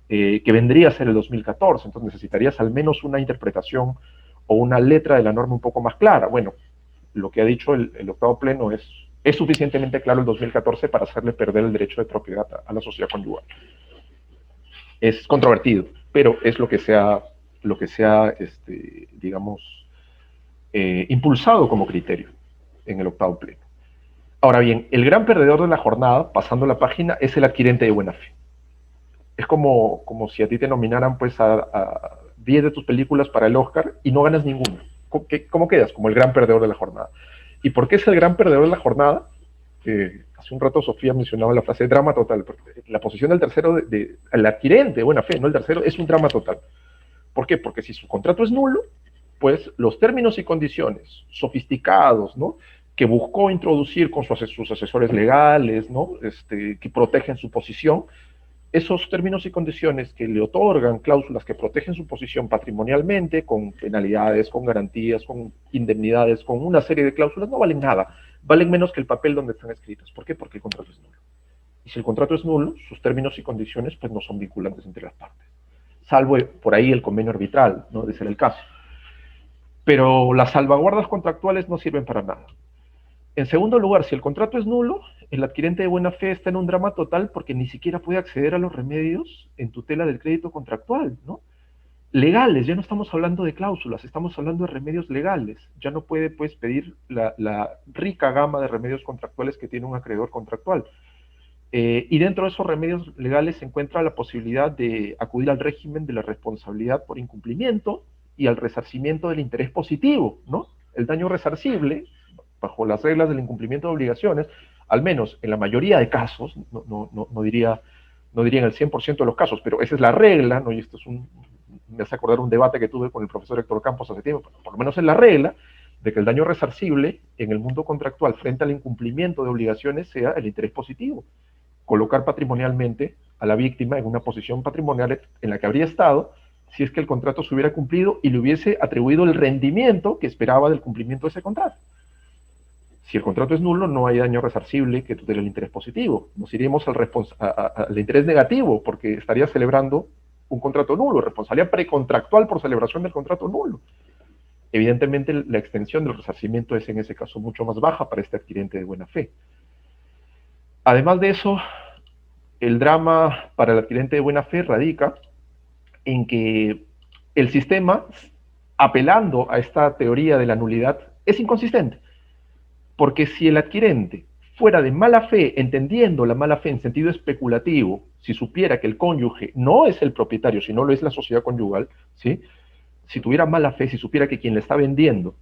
Speaker 4: que vendría a ser el 2014, entonces necesitarías al menos una interpretación o una letra de la norma un poco más clara. Bueno, lo que ha dicho el octavo pleno es suficientemente claro el 2014 para hacerle perder el derecho de propiedad a la sociedad conyugal. Es controvertido, pero es lo que se ha digamos, impulsado como criterio en el octavo pleno. Ahora bien, el gran perdedor de la jornada, pasando la página, es el adquirente de buena fe. Es como si a ti te nominaran pues a 10 de tus películas para el Oscar y no ganas ninguna. ¿Cómo quedas? Como el gran perdedor de la jornada. ¿Y por qué es el gran perdedor de la jornada? Hace un rato Sofía mencionaba la frase drama total. La posición del tercero, el adquirente de buena fe, no el tercero, es un drama total. ¿Por qué? Porque si su contrato es nulo, pues los términos y condiciones sofisticados, ¿no?, que buscó introducir con sus asesores legales, ¿no?, que protegen su posición, esos términos y condiciones que le otorgan cláusulas que protegen su posición patrimonialmente, con penalidades, con garantías, con indemnidades, con una serie de cláusulas, no valen nada. Valen menos que el papel donde están escritas. ¿Por qué? Porque el contrato es nulo. Y si el contrato es nulo, sus términos y condiciones pues no son vinculantes entre las partes. Salvo por ahí el convenio arbitral, ¿no?, de ser el caso. Pero las salvaguardas contractuales no sirven para nada. En segundo lugar, si el contrato es nulo, el adquirente de buena fe está en un drama total porque ni siquiera puede acceder a los remedios en tutela del crédito contractual, ¿no? Legales, ya no estamos hablando de cláusulas, estamos hablando de remedios legales. Ya no puede, pues, pedir la rica gama de remedios contractuales que tiene un acreedor contractual. Y dentro de esos remedios legales se encuentra la posibilidad de acudir al régimen de la responsabilidad por incumplimiento y al resarcimiento del interés positivo, ¿no? El daño resarcible, bajo las reglas del incumplimiento de obligaciones, al menos en la mayoría de casos, no diría en el 100% de los casos, pero esa es la regla, ¿no? Y esto me hace acordar un debate que tuve con el profesor Héctor Campos hace tiempo, por lo menos es la regla de que el daño resarcible en el mundo contractual frente al incumplimiento de obligaciones sea el interés positivo. Colocar patrimonialmente a la víctima en una posición patrimonial en la que habría estado si es que el contrato se hubiera cumplido y le hubiese atribuido el rendimiento que esperaba del cumplimiento de ese contrato. Si el contrato es nulo, no hay daño resarcible que tutele el interés positivo. Nos iríamos al interés negativo, porque estaría celebrando un contrato nulo, responsabilidad precontractual por celebración del contrato nulo. Evidentemente, la extensión del resarcimiento es en ese caso mucho más baja para este adquirente de buena fe. Además de eso, el drama para el adquirente de buena fe radica en que el sistema, apelando a esta teoría de la nulidad, es inconsistente. Porque si el adquirente fuera de mala fe, entendiendo la mala fe en sentido especulativo, si supiera que el cónyuge no es el propietario, sino lo es la sociedad conyugal, ¿sí? Si tuviera mala fe, si supiera que quien le está vendiendo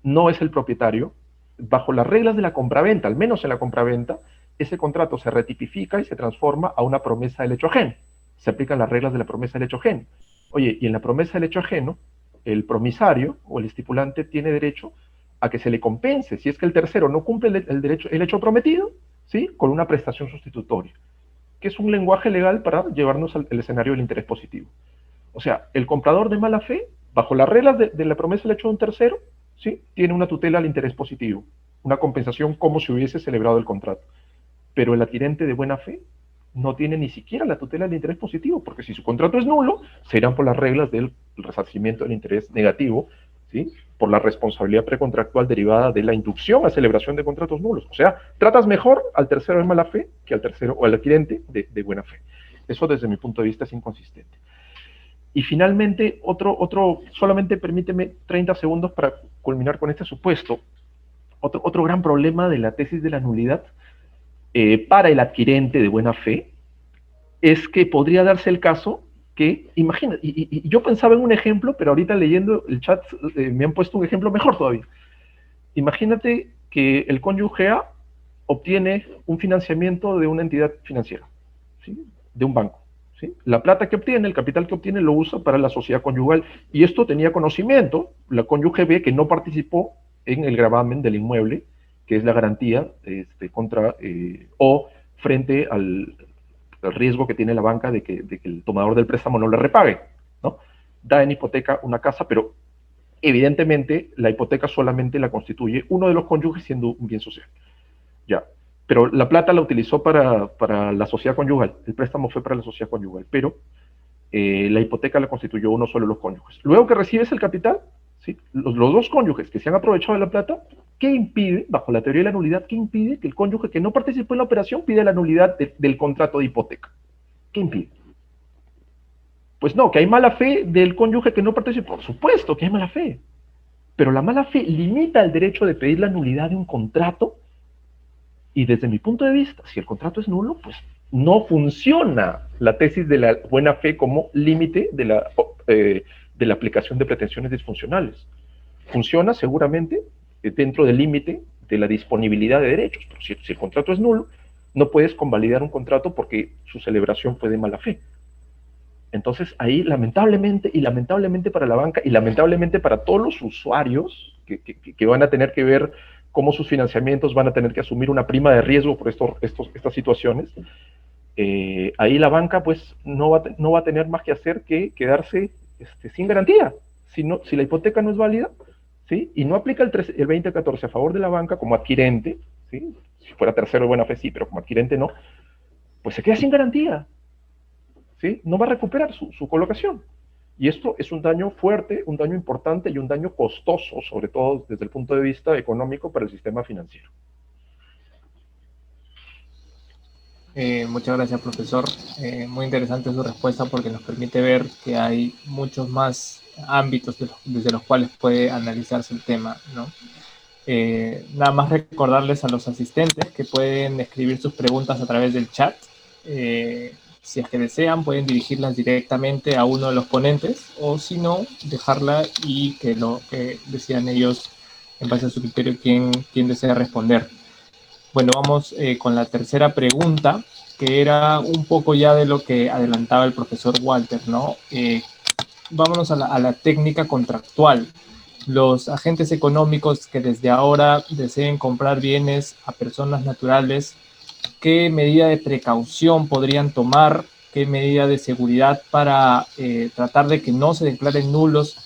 Speaker 4: no es el propietario, bajo las reglas de la compraventa, al menos en la compraventa, ese contrato se ratifica y se transforma a una promesa del hecho ajeno. Se aplican las reglas de la promesa del hecho ajeno. Oye, y en la promesa del hecho ajeno, el promisario o el estipulante tiene derecho a que se le compense si es que el tercero no cumple el hecho prometido, ¿sí? Con una prestación sustitutoria, que es un lenguaje legal para llevarnos al escenario del interés positivo. O sea, el comprador de mala fe, bajo las reglas de la promesa del hecho de un tercero, ¿sí? Tiene una tutela al interés positivo, una compensación como si hubiese celebrado el contrato. Pero el adquirente de buena fe no tiene ni siquiera la tutela del interés positivo, porque si su contrato es nulo, se irán por las reglas del resarcimiento del interés negativo, ¿sí? Por la responsabilidad precontractual derivada de la inducción a celebración de contratos nulos. O sea, tratas mejor al tercero de mala fe que al tercero o al adquirente de buena fe. Eso desde mi punto de vista es inconsistente. Y finalmente, solamente permíteme 30 segundos para culminar con este supuesto. Otro gran problema de la tesis de la nulidad para el adquirente de buena fe es que podría darse el caso que, imagina, y yo pensaba en un ejemplo, pero ahorita leyendo el chat me han puesto un ejemplo mejor todavía. Imagínate que el cónyuge A obtiene un financiamiento de una entidad financiera, ¿sí? De un banco, ¿sí? La plata que obtiene, el capital que obtiene, lo usa para la sociedad conyugal, y esto tenía conocimiento la cónyuge B, que no participó en el gravamen del inmueble, que es la garantía contra o frente al riesgo que tiene la banca de que el tomador del préstamo no le repague, ¿no? Da en hipoteca una casa, pero evidentemente la hipoteca solamente la constituye uno de los cónyuges siendo un bien social. Ya, pero la plata la utilizó para la sociedad conyugal, el préstamo fue para la sociedad conyugal, pero la hipoteca la constituyó uno solo de los cónyuges. Luego que recibes el capital, ¿sí? Los dos cónyuges que se han aprovechado de la plata, ¿qué impide, bajo la teoría de la nulidad, qué impide que el cónyuge que no participó en la operación pida la nulidad del contrato de hipoteca? ¿Qué impide? Pues no, que hay mala fe del cónyuge que no participó. Por supuesto que hay mala fe, pero la mala fe limita el derecho de pedir la nulidad de un contrato, y desde mi punto de vista, si el contrato es nulo, pues no funciona la tesis de la buena fe como límite de la aplicación de pretensiones disfuncionales. Funciona seguramente dentro del límite de la disponibilidad de derechos, pero si el contrato es nulo, no puedes convalidar un contrato porque su celebración fue de mala fe. Entonces ahí lamentablemente para la banca y lamentablemente para todos los usuarios que van a tener que ver cómo sus financiamientos van a tener que asumir una prima de riesgo por estas situaciones, ahí la banca pues no va a tener más que hacer que quedarse sin garantía. Si la hipoteca no es válida, ¿sí? Y no aplica el 2014 a favor de la banca como adquirente, ¿sí? Si fuera tercero de buena fe sí, pero como adquirente no, pues se queda sin garantía, ¿sí? No va a recuperar su colocación. Y esto es un daño fuerte, un daño importante y un daño costoso, sobre todo desde el punto de vista económico para el sistema financiero.
Speaker 1: Muchas gracias, profesor. Muy interesante su respuesta porque nos permite ver que hay muchos más ámbitos desde los cuales puede analizarse el tema, ¿no? Nada más recordarles a los asistentes que pueden escribir sus preguntas a través del chat. Si es que desean, pueden dirigirlas directamente a uno de los ponentes, o si no, dejarla y que decidan ellos, en base a su criterio, quién desea responder. Bueno, vamos con la tercera pregunta, que era un poco ya de lo que adelantaba el profesor Walter, ¿no? Vámonos a la técnica contractual. Los agentes económicos que desde ahora deseen comprar bienes a personas naturales, ¿qué medida de precaución podrían tomar? ¿Qué medida de seguridad para tratar de que no se declaren nulos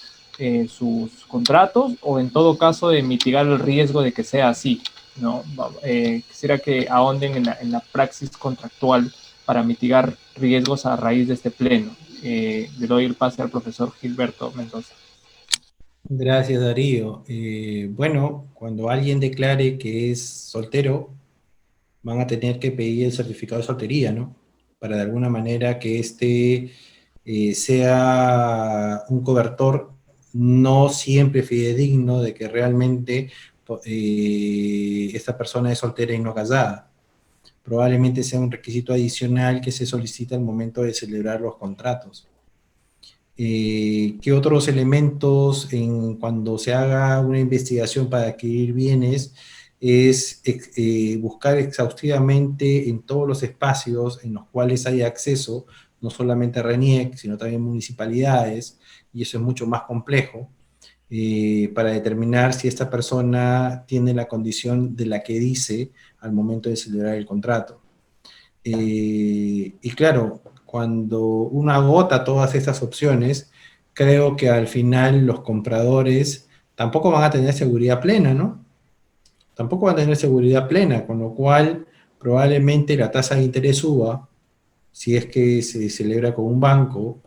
Speaker 1: sus contratos, o en todo caso de mitigar el riesgo de que sea así, ¿no? Quisiera que ahonden en la praxis contractual para mitigar riesgos a raíz de este pleno. Le doy el pase al profesor Gilberto Mendoza.
Speaker 2: Gracias, Darío. Bueno, cuando alguien declare que es soltero, van a tener que pedir el certificado de soltería, ¿no? Para de alguna manera que este sea un cobertor no siempre fidedigno de que realmente esta persona es soltera y no casada. Probablemente sea un requisito adicional que se solicita al momento de celebrar los contratos. ¿Qué otros elementos cuando se haga una investigación para adquirir bienes es buscar exhaustivamente en todos los espacios en los cuales hay acceso, no solamente RENIEC, sino también municipalidades, y eso es mucho más complejo, para determinar si esta persona tiene la condición de la que dice al momento de celebrar el contrato. Y claro, cuando uno agota todas estas opciones, creo que al final los compradores tampoco van a tener seguridad plena, ¿no? Tampoco van a tener seguridad plena, con lo cual probablemente la tasa de interés suba, si es que se celebra con un banco,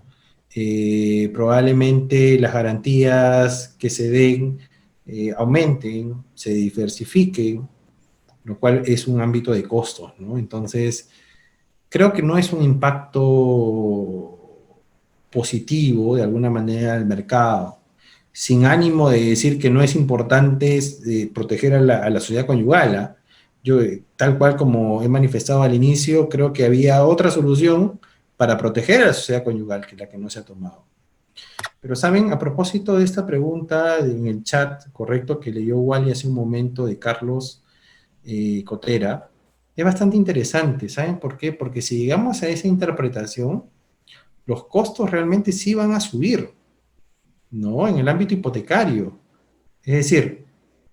Speaker 2: probablemente las garantías que se den aumenten, se diversifiquen, lo cual es un ámbito de costos, ¿no? Entonces, creo que no es un impacto positivo de alguna manera al mercado, sin ánimo de decir que no es importante proteger a la sociedad conyugal, ¿ah? Yo, tal cual como he manifestado al inicio, creo que había otra solución para proteger a la sociedad conyugal que la que no se ha tomado. Pero saben, a propósito de esta pregunta en el chat, correcto, que leyó Wally hace un momento de Carlos Cotera, es bastante interesante. ¿Saben por qué? Porque si llegamos a esa interpretación, los costos realmente sí van a subir, ¿no? En el ámbito hipotecario. Es decir,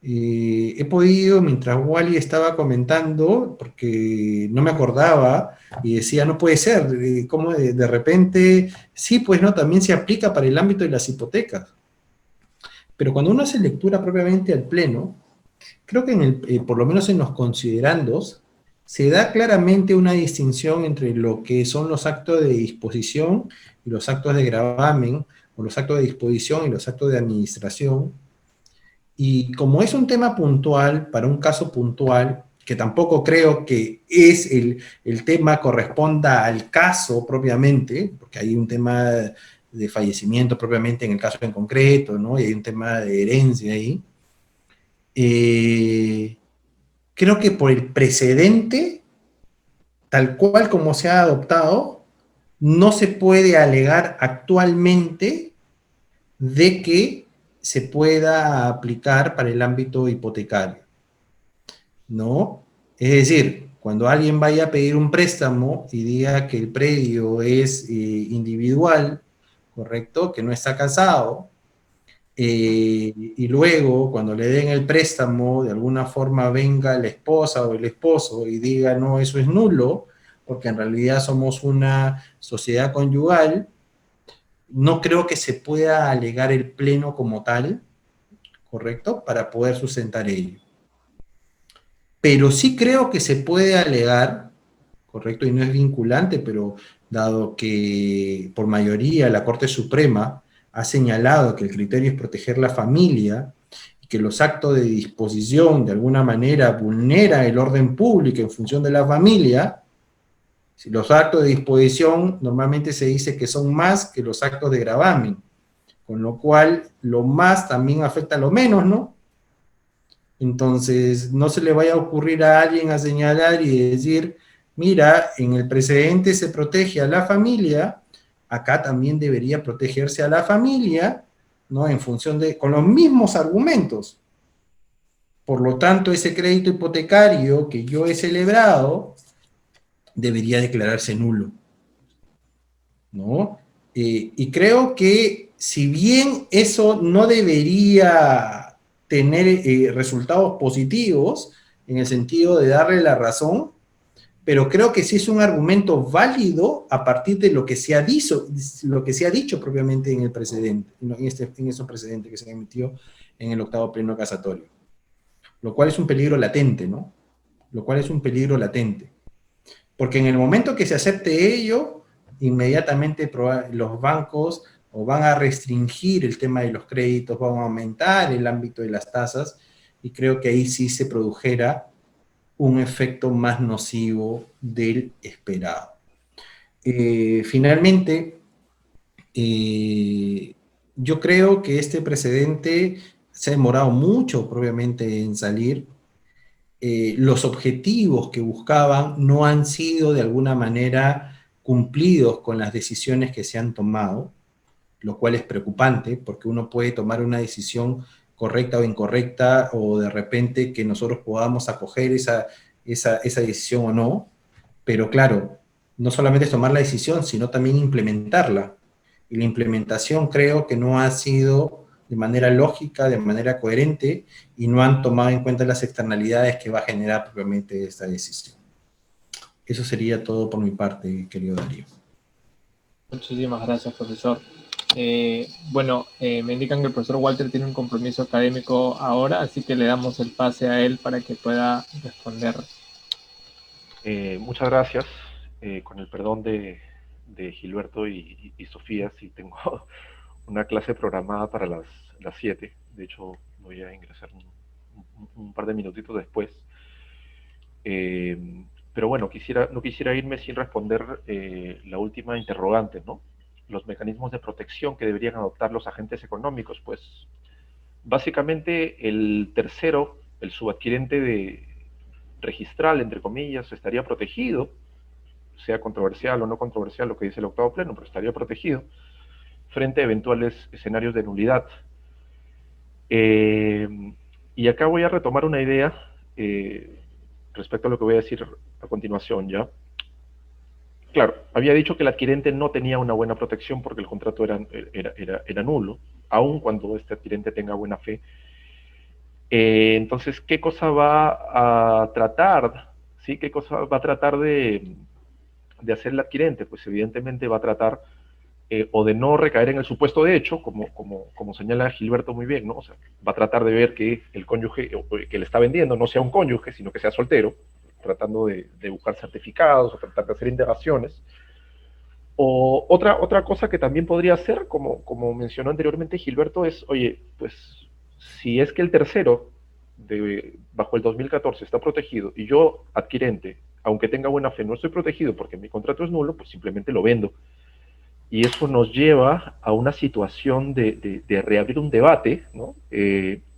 Speaker 2: he podido, mientras Wally estaba comentando, porque no me acordaba, y decía, no puede ser, como de repente, sí, pues no, también se aplica para el ámbito de las hipotecas. Pero cuando uno hace lectura propiamente al pleno, creo que por lo menos en los considerandos, se da claramente una distinción entre lo que son los actos de disposición y los actos de gravamen, o los actos de disposición y los actos de administración. Y como es un tema puntual, para un caso puntual, que tampoco creo que el tema corresponda al caso propiamente, porque hay un tema de fallecimiento propiamente en el caso en concreto, ¿no? Y hay un tema de herencia ahí. Creo que por el precedente, tal cual como se ha adoptado, no se puede alegar actualmente de que se pueda aplicar para el ámbito hipotecario, ¿no? Es decir, cuando alguien vaya a pedir un préstamo y diga que el predio es individual, ¿correcto? Que no está casado, y luego cuando le den el préstamo, de alguna forma venga la esposa o el esposo y diga, no, eso es nulo, porque en realidad somos una sociedad conyugal, no creo que se pueda alegar el pleno como tal, ¿correcto? Para poder sustentar ello. Pero sí creo que se puede alegar, ¿correcto? Y no es vinculante, pero dado que por mayoría la Corte Suprema ha señalado que el criterio es proteger la familia y que los actos de disposición de alguna manera vulneran el orden público en función de la familia, si los actos de disposición normalmente se dice que son más que los actos de gravamen, con lo cual lo más también afecta a lo menos, ¿no? Entonces, no se le vaya a ocurrir a alguien a señalar y decir, mira, en el precedente se protege a la familia, acá también debería protegerse a la familia, ¿no? En función de, con los mismos argumentos. Por lo tanto, ese crédito hipotecario que yo he celebrado debería declararse nulo, ¿no? Y creo que si bien eso no debería tener resultados positivos en el sentido de darle la razón, pero creo que sí es un argumento válido a partir de lo que se ha dicho propiamente en el precedente, en esos precedentes que se han emitido en el octavo pleno casatorio, lo cual es un peligro latente, ¿no? Lo cual es un peligro latente. Porque en el momento que se acepte ello, inmediatamente los bancos o van a restringir el tema de los créditos, van a aumentar el ámbito de las tasas, y creo que ahí sí se produjera un efecto más nocivo del esperado. Finalmente, yo creo que este precedente se ha demorado mucho propiamente en salir. Los objetivos que buscaban no han sido de alguna manera cumplidos con las decisiones que se han tomado, lo cual es preocupante porque uno puede tomar una decisión correcta o incorrecta, o de repente que nosotros podamos acoger esa decisión o no, pero claro, no solamente es tomar la decisión, sino también implementarla. Y la implementación creo que no ha sido de manera lógica, de manera coherente, y no han tomado en cuenta las externalidades que va a generar propiamente esta decisión. Eso sería todo por mi parte, querido Darío.
Speaker 1: Muchísimas gracias, profesor. Bueno, me indican que el profesor Walter tiene un compromiso académico ahora, así que le damos el pase a él para que pueda responder.
Speaker 4: Muchas gracias. Con el perdón de Gilberto y Sofía, sí tengo una clase programada para las 7. De hecho, voy a ingresar un par de minutitos después. Pero bueno, no quisiera irme sin responder la última interrogante, ¿no? Los mecanismos de protección que deberían adoptar los agentes económicos. Pues básicamente el tercero, el subadquirente registral, entre comillas, estaría protegido, sea controversial o no controversial lo que dice el octavo pleno, pero estaría protegido frente a eventuales escenarios de nulidad. Y acá voy a retomar una idea respecto a lo que voy a decir a continuación, ¿ya? Claro, había dicho que el adquirente no tenía una buena protección porque el contrato era nulo, aun cuando este adquirente tenga buena fe. Entonces, ¿qué cosa va a tratar? ¿Sí? ¿Qué cosa va a tratar de hacer el adquirente? Pues evidentemente va a tratar o de no recaer en el supuesto de hecho, como señala Gilberto muy bien, ¿no? O sea, va a tratar de ver que el cónyuge que le está vendiendo no sea un cónyuge, sino que sea soltero, tratando de buscar certificados o tratar de hacer indagaciones. O otra cosa que también podría hacer, como mencionó anteriormente Gilberto, es, oye, pues si es que el tercero bajo el 2014 está protegido y yo, adquirente, aunque tenga buena fe, no estoy protegido porque mi contrato es nulo, pues simplemente lo vendo. Y eso nos lleva a una situación de reabrir un debate, ¿no?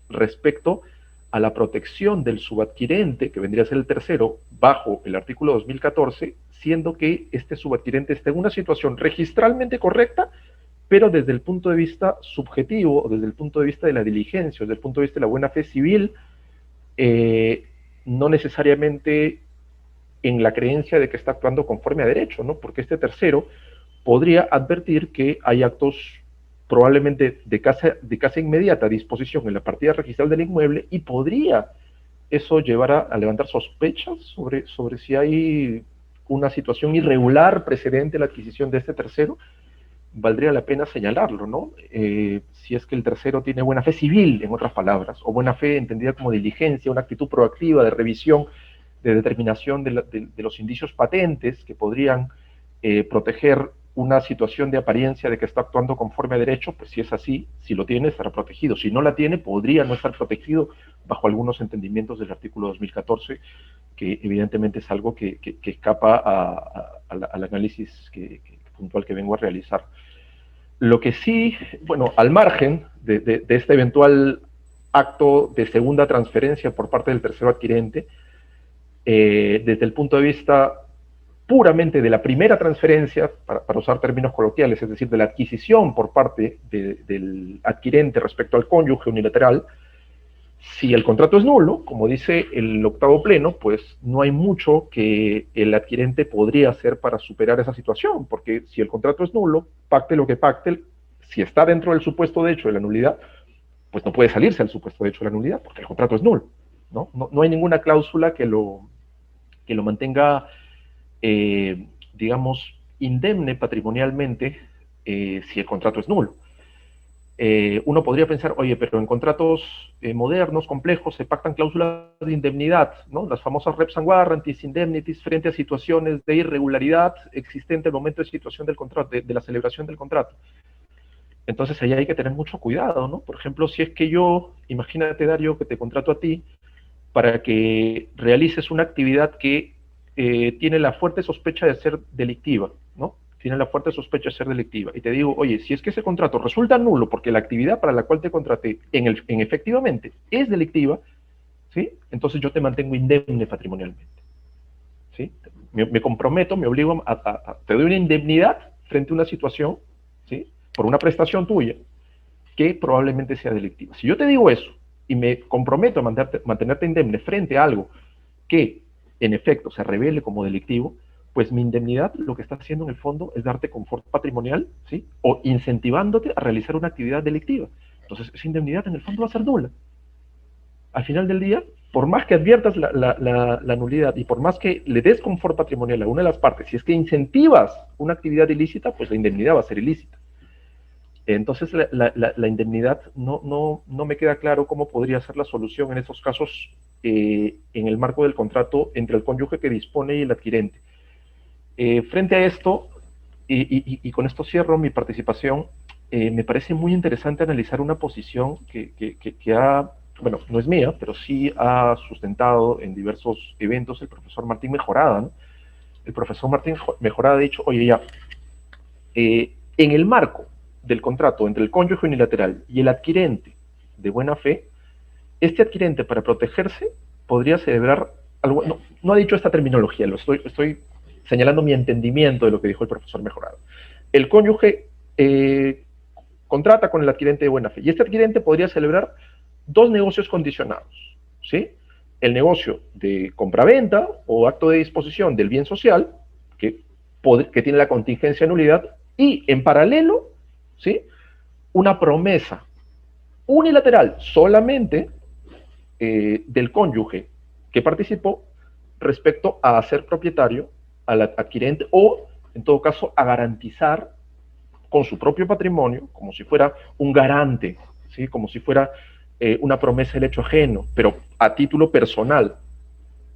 Speaker 4: Respecto a la protección del subadquirente, que vendría a ser el tercero, bajo el artículo 2014, siendo que este subadquirente está en una situación registralmente correcta, pero desde el punto de vista subjetivo, o desde el punto de vista de la diligencia, o desde el punto de vista de la buena fe civil, no necesariamente en la creencia de que está actuando conforme a derecho, ¿no? Porque este tercero podría advertir que hay actos probablemente de casa inmediata a disposición en la partida registral del inmueble, y podría eso llevar a levantar sospechas sobre si hay una situación irregular precedente a la adquisición de este tercero. Valdría la pena señalarlo, ¿no? Si es que el tercero tiene buena fe civil, en otras palabras, o buena fe entendida como diligencia, una actitud proactiva de revisión, de determinación de los indicios patentes que podrían proteger una situación de apariencia de que está actuando conforme a derecho, pues si es así, si lo tiene, estará protegido. Si no la tiene, podría no estar protegido bajo algunos entendimientos del artículo 2014, que evidentemente es algo que escapa al análisis puntual que vengo a realizar. Lo que sí, bueno, al margen de esta eventual acto de segunda transferencia por parte del tercero adquirente, desde el punto de vista puramente de la primera transferencia, para usar términos coloquiales, es decir, de la adquisición por parte del adquirente respecto al cónyuge unilateral, si el contrato es nulo, como dice el octavo pleno, pues no hay mucho que el adquirente podría hacer para superar esa situación, porque si el contrato es nulo, pacte lo que pacte, si está dentro del supuesto de hecho de la nulidad, pues no puede salirse al supuesto de hecho de la nulidad, porque el contrato es nulo, ¿no? No hay ninguna cláusula que lo mantenga, digamos, indemne patrimonialmente si el contrato es nulo. Uno podría pensar, oye, pero en contratos modernos, complejos, se pactan cláusulas de indemnidad, ¿no? Las famosas reps and warranties, indemnities, frente a situaciones de irregularidad existente al momento de situación del contrato, de la celebración del contrato. Entonces ahí hay que tener mucho cuidado, ¿no? Por ejemplo, si es que yo, imagínate, Dario, que te contrato a ti para que realices una actividad que tiene la fuerte sospecha de ser delictiva, ¿no? Tiene la fuerte sospecha de ser delictiva. Y te digo, oye, si es que ese contrato resulta nulo porque la actividad para la cual te contraté en efectivamente es delictiva, ¿sí? Entonces yo te mantengo indemne patrimonialmente, ¿sí? Me comprometo, me obligo te doy una indemnidad frente a una situación, ¿sí? Por una prestación tuya que probablemente sea delictiva. Si yo te digo eso y me comprometo a mantenerte indemne frente a algo que en efecto se revele como delictivo, pues mi indemnidad lo que está haciendo en el fondo es darte confort patrimonial, ¿sí? O incentivándote a realizar una actividad delictiva. Entonces esa indemnidad en el fondo va a ser nula. Al final del día, por más que adviertas la nulidad y por más que le des confort patrimonial a una de las partes, si es que incentivas una actividad ilícita, pues la indemnidad va a ser ilícita. Entonces la indemnidad no me queda claro cómo podría ser la solución en estos casos en el marco del contrato entre el cónyuge que dispone y el adquirente. Frente a esto, y con esto cierro mi participación, me parece muy interesante analizar una posición que ha, bueno, no es mía, pero sí ha sustentado en diversos eventos el profesor Martín Mejorada, ¿no? El profesor Martín Mejorada ha dicho, oye, ya, en el marco del contrato entre el cónyuge unilateral y el adquirente de buena fe, este adquirente, para protegerse, podría celebrar algo, no ha dicho esta terminología, estoy señalando mi entendimiento de lo que dijo el profesor Mejorado. El cónyuge contrata con el adquirente de buena fe, y este adquirente podría celebrar dos negocios condicionados, ¿sí? El negocio de compraventa o acto de disposición del bien social, que tiene la contingencia de nulidad, y en paralelo, ¿sí? Una promesa unilateral solamente del cónyuge que participó respecto a ser propietario al adquirente o, en todo caso, a garantizar con su propio patrimonio, como si fuera un garante, ¿sí? Como si fuera una promesa del hecho ajeno, pero a título personal,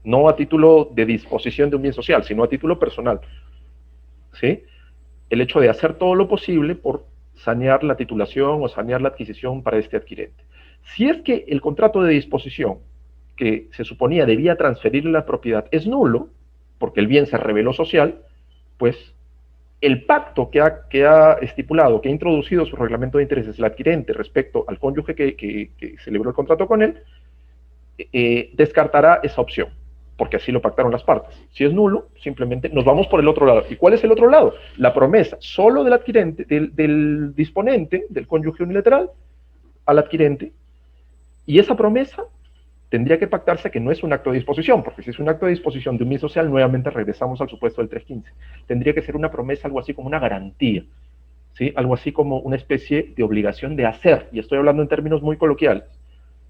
Speaker 4: no a título de disposición de un bien social, sino a título personal, ¿sí? El hecho de hacer todo lo posible por sanear la titulación o sanear la adquisición para este adquirente. Si es que el contrato de disposición que se suponía debía transferirle la propiedad es nulo, porque el bien se reveló social, pues el pacto que ha estipulado, que ha introducido su reglamento de intereses el adquirente respecto al cónyuge que celebró el contrato con él, descartará esa opción, porque así lo pactaron las partes. Si es nulo, simplemente nos vamos por el otro lado. ¿Y cuál es el otro lado? La promesa solo del adquirente, del disponente, del cónyuge unilateral, al adquirente, y esa promesa tendría que pactarse que no es un acto de disposición, porque si es un acto de disposición de un bien social, nuevamente regresamos al supuesto del 315. Tendría que ser una promesa, algo así como una garantía, ¿sí? Algo así como una especie de obligación de hacer, y estoy hablando en términos muy coloquiales.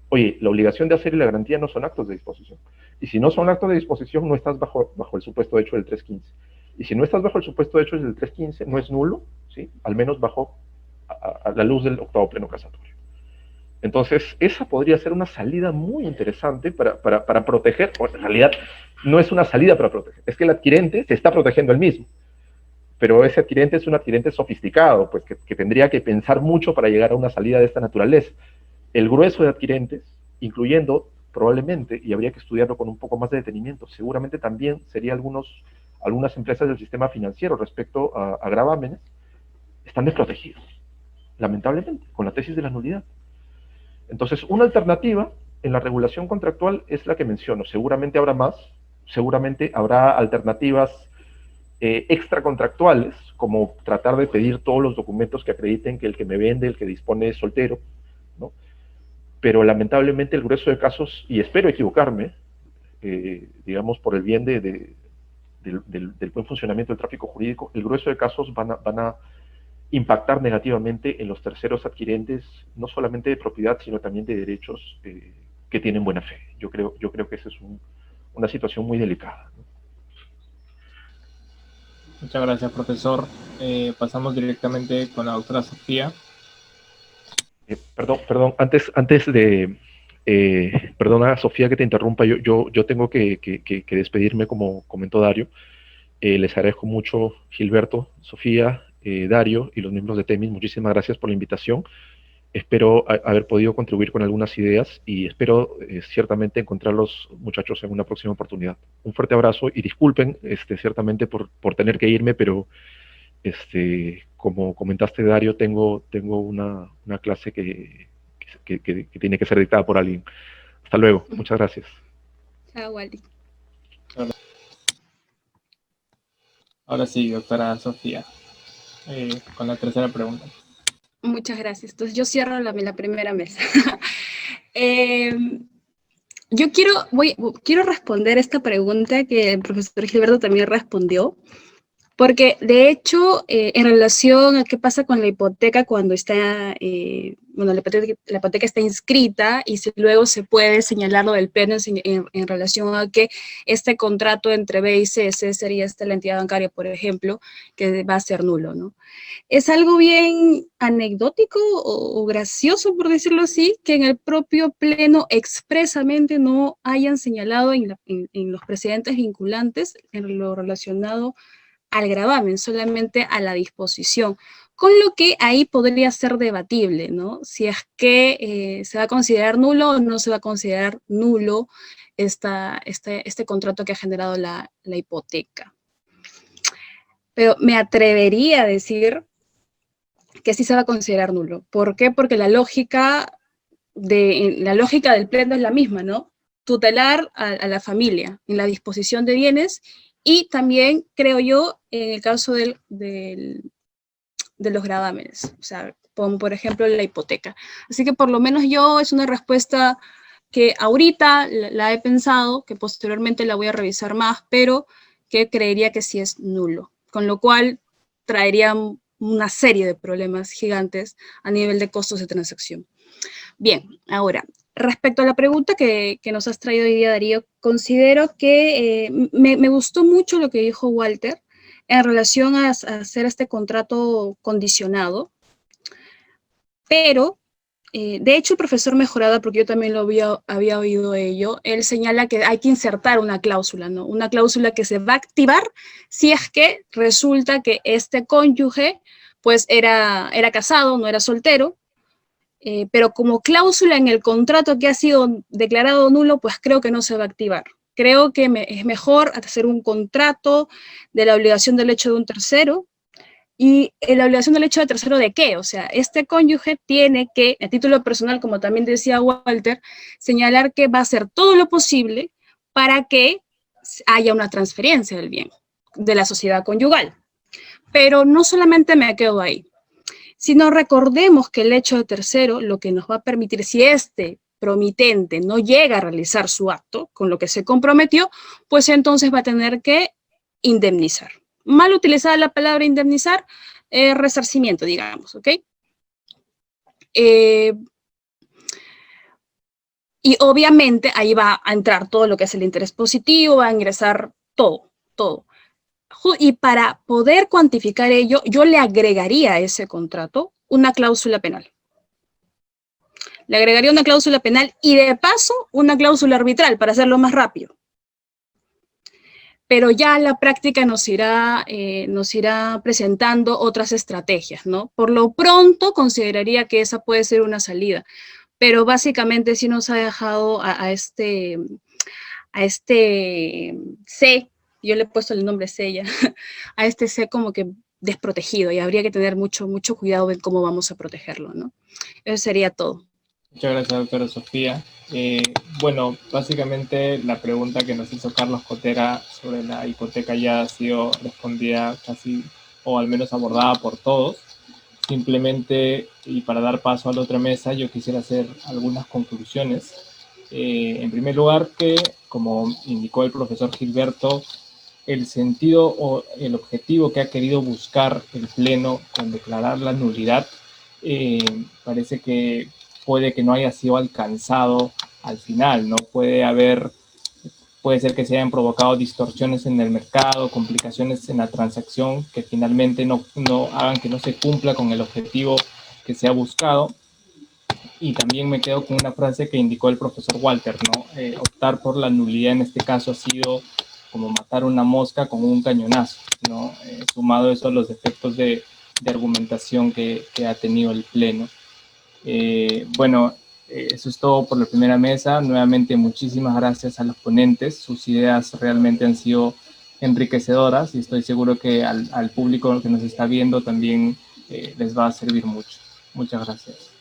Speaker 4: Oye, la obligación de hacer y la garantía no son actos de disposición. Y si no son actos de disposición, no estás bajo el supuesto de hecho del 315. Y si no estás bajo el supuesto de hecho del 315, no es nulo, ¿sí? Al menos bajo a la luz del octavo pleno casatorio. Entonces, esa podría ser una salida muy interesante para proteger, o en realidad no es una salida para proteger, es que el adquirente se está protegiendo él mismo, pero ese adquirente es un adquirente sofisticado, pues que tendría que pensar mucho para llegar a una salida de esta naturaleza. El grueso de adquirentes, incluyendo probablemente, y habría que estudiarlo con un poco más de detenimiento, seguramente también sería algunas empresas del sistema financiero respecto a gravámenes, están desprotegidos, lamentablemente, con la tesis de la nulidad. Entonces, una alternativa en la regulación contractual es la que menciono. Seguramente habrá más, seguramente habrá alternativas extracontractuales, como tratar de pedir todos los documentos que acrediten que el que me vende, el que dispone es soltero, ¿no? Pero lamentablemente el grueso de casos, y espero equivocarme, digamos por el bien del buen funcionamiento del tráfico jurídico, el grueso de casos van a impactar negativamente en los terceros adquirentes, no solamente de propiedad, sino también de derechos que tienen buena fe. Yo creo que esa es una situación muy delicada, ¿no?
Speaker 1: Muchas gracias, profesor. Pasamos directamente con la doctora Sofía.
Speaker 4: Perdón, antes de... perdona, Sofía, que te interrumpa, yo tengo que despedirme, como comentó Dario. Les agradezco mucho, Gilberto, Sofía, Dario y los miembros de Temis. Muchísimas gracias por la invitación. Espero haber podido contribuir con algunas ideas y espero ciertamente encontrar a los muchachos en una próxima oportunidad. Un fuerte abrazo y disculpen ciertamente por tener que irme, pero como comentaste, Dario, tengo una clase que tiene que ser dictada por alguien. Hasta luego. Muchas gracias.
Speaker 3: Chao, Wally.
Speaker 1: Ahora sí, doctora Sofía, con la tercera pregunta.
Speaker 3: Muchas gracias. Entonces yo cierro la primera mesa. Yo quiero responder esta pregunta que el profesor Gilberto también respondió, porque de hecho, en relación a qué pasa con la hipoteca cuando está, bueno, la hipoteca está inscrita y si luego se puede señalar lo del pleno en relación a que este contrato entre B y C sería la entidad bancaria, por ejemplo, que va a ser nulo, ¿no? Es algo bien anecdótico o gracioso, por decirlo así, que en el propio pleno expresamente no hayan señalado en los precedentes vinculantes en lo relacionado al gravamen, solamente a la disposición, con lo que ahí podría ser debatible, ¿no? Si es que se va a considerar nulo o no se va a considerar nulo este contrato que ha generado la hipoteca. Pero me atrevería a decir que sí se va a considerar nulo. ¿Por qué? Porque la lógica del pleno es la misma, ¿no? Tutelar a la familia en la disposición de bienes y también, creo yo, en el caso de los gravámenes, o sea, por ejemplo, la hipoteca. Así que por lo menos yo es una respuesta que ahorita la he pensado, que posteriormente la voy a revisar más, pero que creería que sí es nulo, con lo cual traería una serie de problemas gigantes a nivel de costos de transacción. Bien, ahora, respecto a la pregunta que nos has traído hoy día, Darío, considero que me gustó mucho lo que dijo Walter en relación a hacer este contrato condicionado, pero, de hecho, el profesor Mejorada, porque yo también lo había oído ello, él señala que hay que insertar una cláusula, ¿no? Una cláusula que se va a activar si es que resulta que este cónyuge, pues, era casado, no era soltero, pero como cláusula en el contrato que ha sido declarado nulo, pues creo que no se va a activar. Creo que es mejor hacer un contrato de la obligación del hecho de un tercero. ¿Y la obligación del hecho de tercero de qué? O sea, este cónyuge tiene que, a título personal, como también decía Walter, señalar que va a hacer todo lo posible para que haya una transferencia del bien de la sociedad conyugal. Pero no solamente me quedo ahí, sino recordemos que el hecho de tercero lo que nos va a permitir, si este promitente no llega a realizar su acto con lo que se comprometió, pues entonces va a tener que indemnizar. Mal utilizada la palabra indemnizar, resarcimiento, digamos, ¿ok? Y obviamente ahí va a entrar todo lo que es el interés positivo, va a ingresar todo. Y para poder cuantificar ello, yo le agregaría a ese contrato una cláusula penal. Le agregaría una cláusula penal y de paso una cláusula arbitral para hacerlo más rápido. Pero ya la práctica nos irá presentando otras estrategias, ¿no? Por lo pronto consideraría que esa puede ser una salida, pero básicamente sí nos ha dejado a este C, yo le he puesto el nombre C ya, a este C como que desprotegido y habría que tener mucho cuidado en cómo vamos a protegerlo, ¿no? Eso sería todo.
Speaker 1: Muchas gracias, doctora Sofía. Bueno, básicamente la pregunta que nos hizo Carlos Cotera sobre la hipoteca ya ha sido respondida casi, o al menos abordada por todos. Simplemente, y para dar paso a la otra mesa, yo quisiera hacer algunas conclusiones. En primer lugar, que, como indicó el profesor Gilberto, el sentido o el objetivo que ha querido buscar el Pleno con declarar la nulidad parece que puede que no haya sido alcanzado al final, ¿no? Puede ser que se hayan provocado distorsiones en el mercado, complicaciones en la transacción que finalmente no hagan que no se cumpla con el objetivo que se ha buscado. Y también me quedo con una frase que indicó el profesor Walter, ¿no? Optar por la nulidad en este caso ha sido como matar una mosca con un cañonazo, ¿no? Sumado eso a los efectos de argumentación que ha tenido el Pleno. Bueno, eso es todo por la primera mesa. Nuevamente, muchísimas gracias a los ponentes. Sus ideas realmente han sido enriquecedoras y estoy seguro que al público que nos está viendo también les va a servir mucho. Muchas gracias.